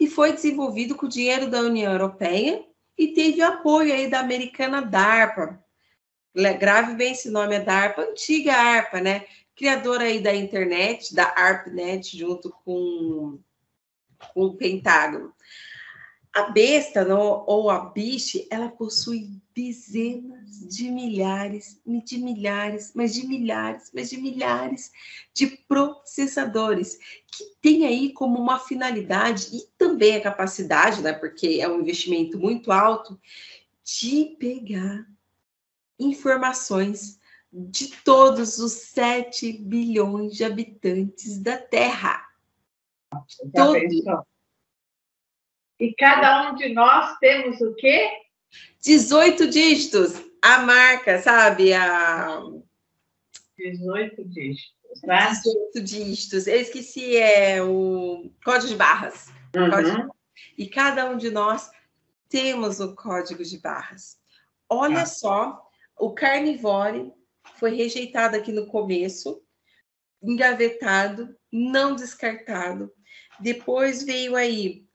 B: E foi desenvolvido com o dinheiro da União Europeia e teve apoio aí da americana DARPA. Grave bem esse nome, é DARPA, antiga ARPA, né? Criadora aí da internet, da ARPANET, junto com o Pentágono. A besta, ou a BIST, ela possui dezenas de milhares de processadores, que tem aí como uma finalidade, e também a capacidade, né, porque é um investimento muito alto, de pegar informações de todos os 7 bilhões de habitantes da Terra.
A: E cada um de nós temos o quê?
B: 18 dígitos. A marca, sabe?
A: 18 dígitos, né?
B: 18 dígitos. Eu esqueci, o código de barras. E cada um de nós temos o código de barras. Olha só, o Carnivore foi rejeitado aqui no começo, engavetado, não descartado. Depois veio aí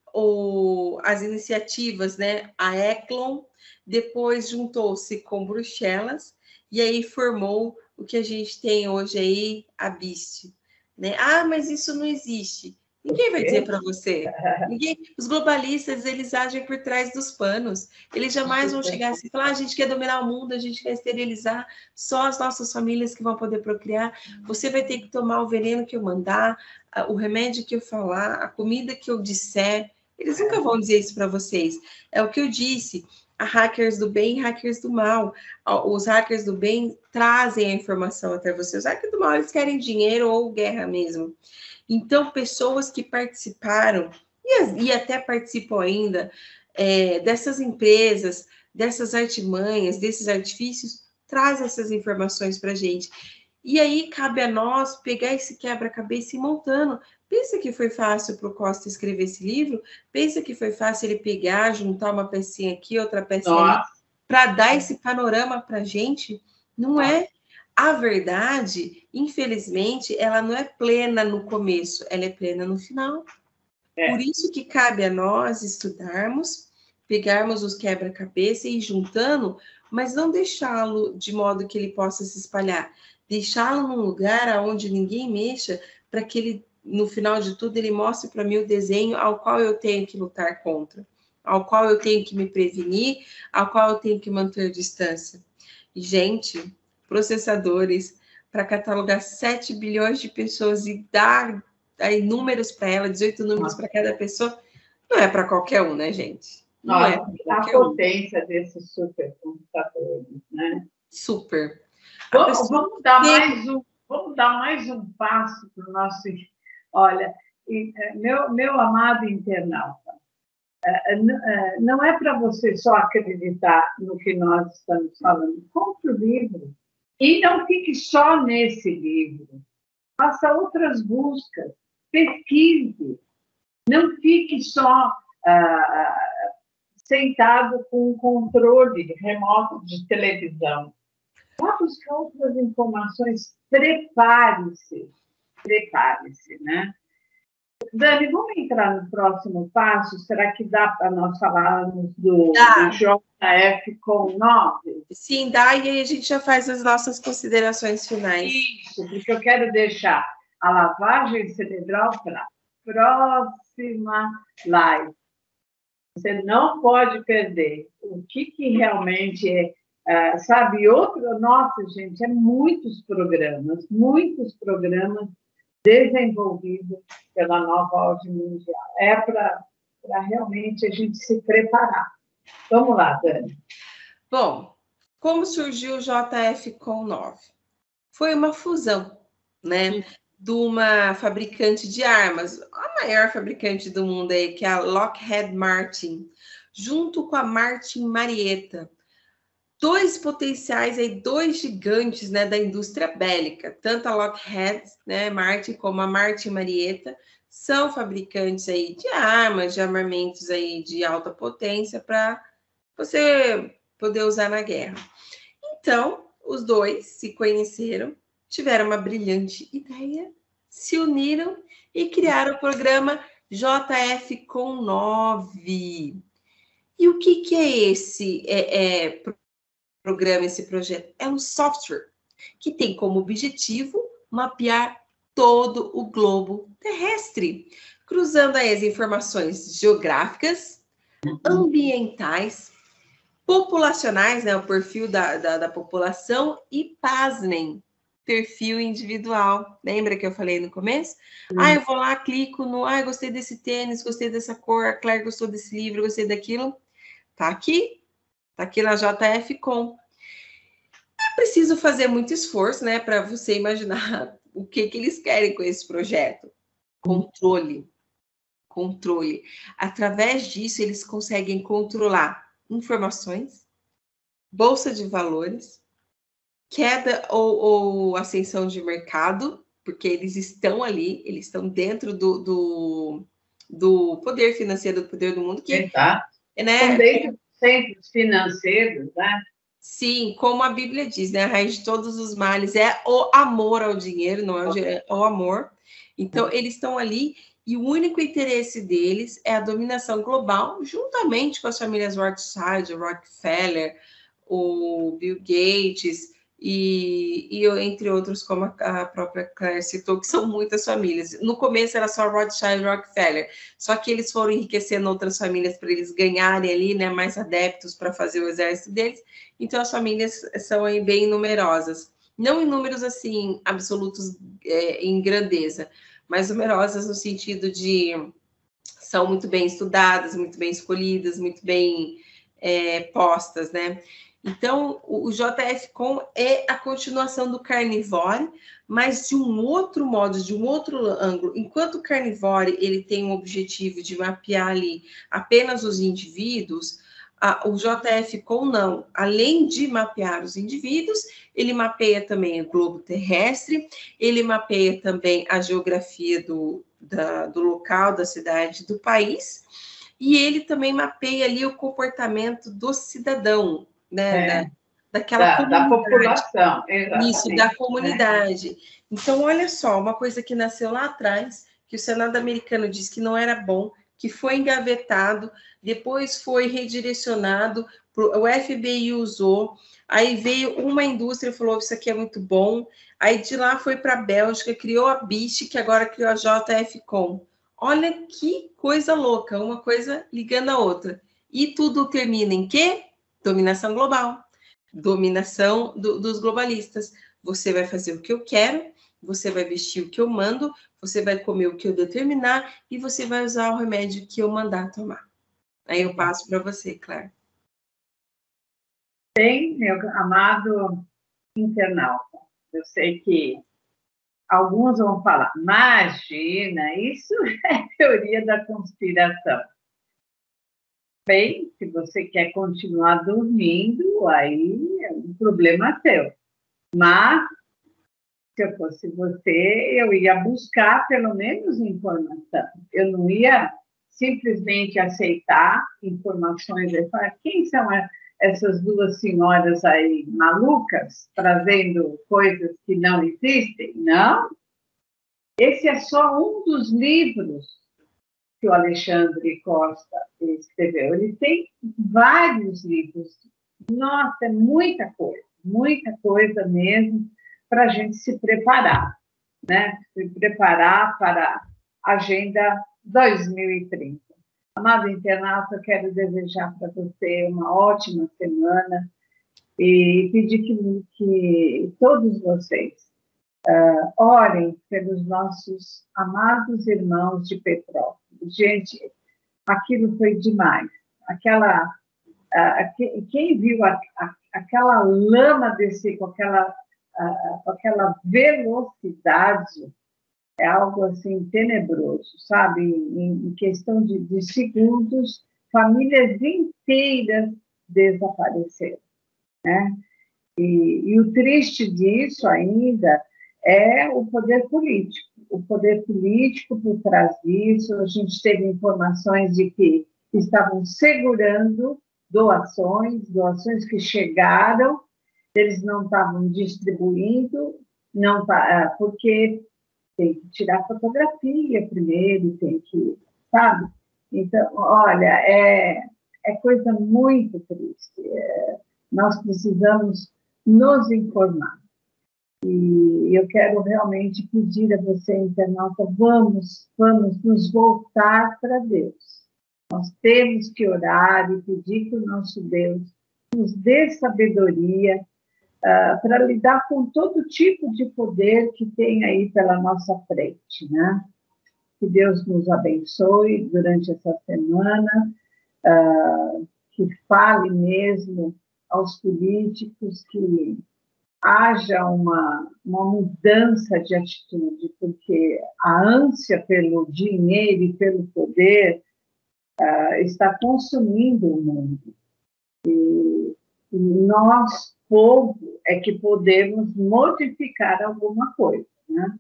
B: as iniciativas, né? A Eclon, depois juntou-se com Bruxelas, e aí formou o que a gente tem hoje aí, a BIST. Né? Ah, mas isso não existe. Ninguém vai dizer para você. Os globalistas, eles agem por trás dos panos. Eles jamais vão chegar assim e falar, a gente quer dominar o mundo, a gente quer esterilizar, só as nossas famílias que vão poder procriar. Você vai ter que tomar o veneno que eu mandar, o remédio que eu falar, a comida que eu disser. Eles nunca vão dizer isso para vocês. É o que eu disse. Há hackers do bem e hackers do mal. Os hackers do bem trazem a informação até você. Os hackers do mal, eles querem dinheiro ou guerra mesmo. Então, pessoas que participaram, e até participam ainda, dessas empresas, dessas artimanhas, desses artifícios, traz essas informações para a gente. E aí, cabe a nós pegar esse quebra-cabeça e ir montando. Pensa que foi fácil para o Costa escrever esse livro? Pensa que foi fácil ele pegar, juntar uma pecinha aqui, outra pecinha ali, para dar esse panorama para a gente? Não é. A verdade, infelizmente, ela não é plena no começo, ela é plena no final. Por isso que cabe a nós estudarmos, pegarmos os quebra-cabeça e ir juntando, mas não deixá-lo de modo que ele possa se espalhar. Deixá-lo num lugar onde ninguém mexa, para que ele, no final de tudo, ele mostre para mim o desenho ao qual eu tenho que lutar contra, ao qual eu tenho que me prevenir, ao qual eu tenho que manter distância. E, gente, processadores, para catalogar 7 bilhões de pessoas e dar aí números para ela, 18 números para cada pessoa, não é para qualquer um, né, gente? Não é
A: a potência desses supercomputadores, né?
B: Super.
A: Vamos dar mais um passo para o nosso... Olha, meu amado internauta, não é para você só acreditar no que nós estamos falando. Compre o livro. E não fique só nesse livro. Faça outras buscas. Pesquise. Não fique só sentado com um controle remoto de televisão. Vá buscar outras informações. Prepare-se. Prepare-se, né? Dani, vamos entrar no próximo passo? Será que dá para nós falarmos do JF com 9?
B: Sim, dá, e aí a gente já faz as nossas considerações finais.
A: Isso, porque eu quero deixar a lavagem cerebral para a próxima live. Você não pode perder. O que realmente é, sabe, nossa, gente, muitos programas desenvolvido pela Nova Ordem Mundial. É para realmente a gente se preparar. Vamos lá, Dani.
B: Bom, como surgiu o JF com 9? Foi uma fusão, né? De uma fabricante de armas, a maior fabricante do mundo aí, que é a Lockheed Martin, junto com a Martin Marietta. Dois potenciais aí, dois gigantes, né, da indústria bélica, tanto a Lockheed, né, Martin, como a Martin Marietta, são fabricantes aí de armas, de armamentos aí de alta potência para você poder usar na guerra. Então, os dois se conheceram, tiveram uma brilhante ideia, se uniram e criaram o programa JF com 9. E o que é esse programa, esse projeto? É um software que tem como objetivo mapear todo o globo terrestre, cruzando aí as informações geográficas, ambientais, populacionais, né, o perfil da população, e, pasmem, perfil individual. Lembra que eu falei no começo? Eu vou lá, clico no, eu gostei desse tênis, gostei dessa cor, a Claire gostou desse livro, gostei daquilo. Tá aqui na JF Com. É preciso fazer muito esforço, né, para você imaginar o que eles querem com esse projeto. Controle. Através disso, eles conseguem controlar informações, bolsa de valores, queda ou ascensão de mercado, porque eles estão ali, eles estão dentro do poder financeiro, do poder do mundo. Que,
A: né? São dentro dos centros financeiros, né?
B: Sim, como a Bíblia diz, né? A raiz de todos os males é o amor ao dinheiro, não é o dinheiro, é o amor. Então, eles estão ali e o único interesse deles é a dominação global, juntamente com as famílias Rothschild, Rockefeller, o Bill Gates e entre outros, como a própria Claire citou, que são muitas famílias. No começo era só Rothschild e Rockefeller, só que eles foram enriquecendo outras famílias para eles ganharem ali, né, mais adeptos para fazer o exército deles. Então, as famílias são aí bem numerosas. Não em números, assim, absolutos em grandeza, mas numerosas no sentido de são muito bem estudadas, muito bem escolhidas, muito bem postas, né? Então, o JF.com é a continuação do Carnivore, mas de um outro modo, de um outro ângulo. Enquanto o Carnivore ele tem o objetivo de mapear ali apenas os indivíduos, o JF.com não. Além de mapear os indivíduos, ele mapeia também o globo terrestre, ele mapeia também a geografia do local, da cidade, do país, e ele também mapeia ali o comportamento do cidadão, né? Daquela comunidade.
A: Da população, exatamente.
B: Isso, da comunidade. Então, olha só, uma coisa que nasceu lá atrás, que o Senado americano disse que não era bom, que foi engavetado, depois foi redirecionado, o FBI usou, aí veio uma indústria e falou, isso aqui é muito bom, aí de lá foi para a Bélgica, criou a BIST, que agora criou a JF.com. Olha que coisa louca, uma coisa ligando a outra. E tudo termina em quê? Dominação global. Dominação dos globalistas. Você vai fazer o que eu quero, você vai vestir o que eu mando, você vai comer o que eu determinar e você vai usar o remédio que eu mandar tomar. Aí eu passo para você, Claire.
A: Bem, meu amado internauta, eu sei que alguns vão falar, imagina, isso é teoria da conspiração. Bem, se você quer continuar dormindo, aí é um problema seu. Mas, se eu fosse você, eu ia buscar pelo menos informação. Eu não ia simplesmente aceitar informações e falar, quem são essas duas senhoras aí malucas, trazendo coisas que não existem? Não. Esse é só um dos livros que o Alexandre Costa escreveu. Ele tem vários livros. Nossa, é muita coisa mesmo para a gente se preparar, né? Se preparar para a Agenda 2030. Amado internauta, eu quero desejar para você uma ótima semana e pedir que todos vocês orem pelos nossos amados irmãos de Petrópolis. Gente, aquilo foi demais. Quem viu aquela lama descer com aquela velocidade é algo assim tenebroso, sabe? Em questão de segundos, famílias inteiras desapareceram, né? E o triste disso ainda é o poder político. O poder político por trás disso, a gente teve informações de que estavam segurando doações que chegaram, eles não estavam distribuindo, não, porque tem que tirar fotografia primeiro, tem que, sabe? Então, olha, é coisa muito triste. Nós precisamos nos informar. E eu quero realmente pedir a você, internauta, vamos nos voltar para Deus. Nós temos que orar e pedir que o nosso Deus nos dê sabedoria para lidar com todo tipo de poder que tem aí pela nossa frente, né? Que Deus nos abençoe durante essa semana, que fale mesmo aos políticos, que haja uma mudança de atitude, porque a ânsia pelo dinheiro e pelo poder está consumindo o mundo. E nós, povo, é que podemos modificar alguma coisa, né?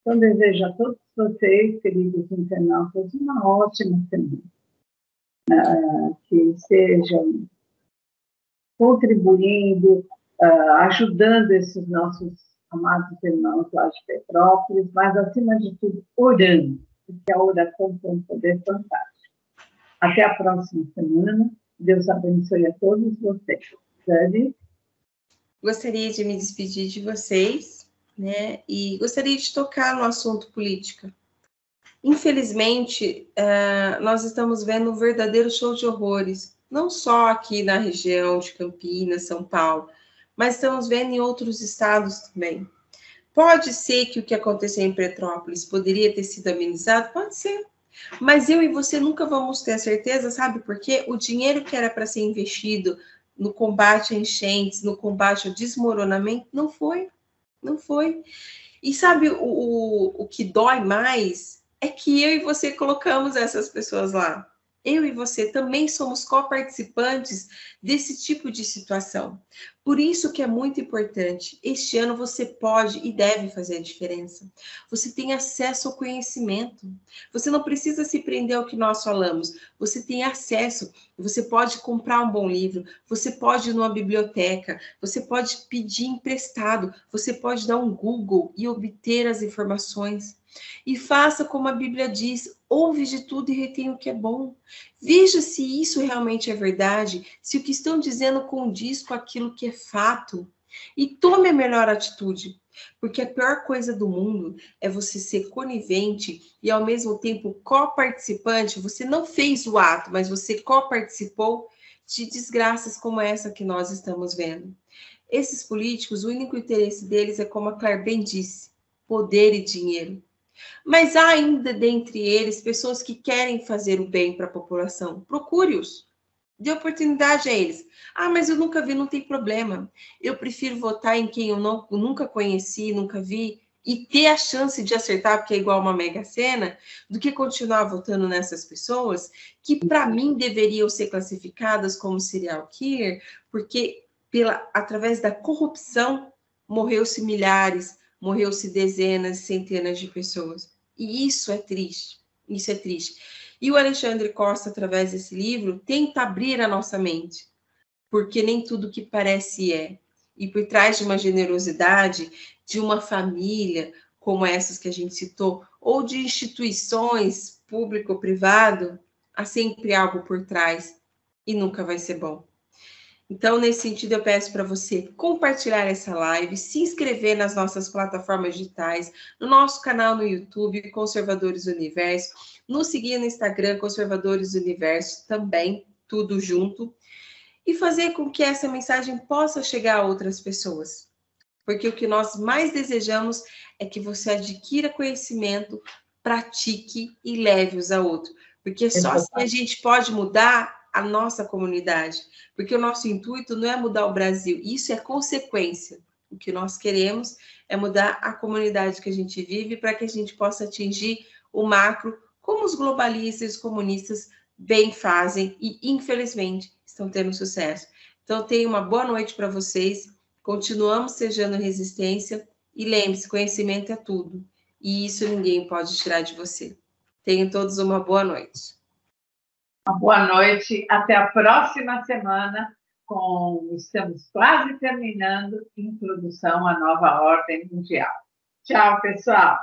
A: Então, desejo a todos vocês, queridos internautas, uma ótima semana. Que sejam contribuindo, ajudando esses nossos amados irmãos lá de Petrópolis, mas, acima de tudo, orando, porque a oração tem um poder fantástico. Até a próxima semana. Deus abençoe a todos vocês. Dani?
B: Gostaria de me despedir de vocês, né? E gostaria de tocar no assunto política. Infelizmente, nós estamos vendo um verdadeiro show de horrores, não só aqui na região de Campinas, São Paulo, mas estamos vendo em outros estados também. Pode ser que o que aconteceu em Petrópolis poderia ter sido amenizado? Pode ser. Mas eu e você nunca vamos ter a certeza, sabe por quê? O dinheiro que era para ser investido no combate a enchentes, no combate ao desmoronamento, não foi. Não foi. E sabe o que dói mais? É que eu e você colocamos essas pessoas lá. Eu e você também somos coparticipantes desse tipo de situação. Por isso que é muito importante. Este ano você pode e deve fazer a diferença. Você tem acesso ao conhecimento. Você não precisa se prender ao que nós falamos. Você tem acesso. Você pode comprar um bom livro. Você pode ir numa biblioteca. Você pode pedir emprestado. Você pode dar um Google e obter as informações. E faça como a Bíblia diz, ouve de tudo e retém o que é bom. Veja se isso realmente é verdade, se o que estão dizendo condiz com aquilo que é fato. E tome a melhor atitude, porque a pior coisa do mundo é você ser conivente e ao mesmo tempo coparticipante. Você não fez o ato, mas você coparticipou de desgraças como essa que nós estamos vendo. Esses políticos, o único interesse deles é, como a Claire bem disse, poder e dinheiro. Mas há ainda dentre eles pessoas que querem fazer o bem para a população. Procure-os. Dê oportunidade a eles. Ah, mas eu nunca vi, não tem problema. Eu prefiro votar em quem eu nunca conheci, nunca vi, e ter a chance de acertar, porque é igual uma Mega Sena, do que continuar votando nessas pessoas que, para mim, deveriam ser classificadas como serial killer, porque através da corrupção morreu-se milhares, morreu-se dezenas, centenas de pessoas. E isso é triste. Isso é triste. E o Alexandre Costa, através desse livro, tenta abrir a nossa mente, porque nem tudo que parece é. E por trás de uma generosidade, de uma família, como essas que a gente citou, ou de instituições, público ou privado, há sempre algo por trás e nunca vai ser bom. Então, nesse sentido, eu peço para você compartilhar essa live, se inscrever nas nossas plataformas digitais, no nosso canal no YouTube, Conservadores do Universo, nos seguir no Instagram, Conservadores do Universo, também, tudo junto, e fazer com que essa mensagem possa chegar a outras pessoas. Porque o que nós mais desejamos é que você adquira conhecimento, pratique e leve-os a outro. Porque só assim a gente pode mudar a nossa comunidade, porque o nosso intuito não é mudar o Brasil, isso é consequência. O que nós queremos é mudar a comunidade que a gente vive para que a gente possa atingir o macro, como os globalistas e os comunistas bem fazem e, infelizmente, estão tendo sucesso. Então, tenho uma boa noite para vocês, continuamos sejando resistência e lembre-se, conhecimento é tudo, e isso ninguém pode tirar de você. Tenham todos uma boa noite.
A: Uma boa noite, até a próxima semana, estamos quase terminando Introdução à Nova Ordem Mundial. Tchau, pessoal!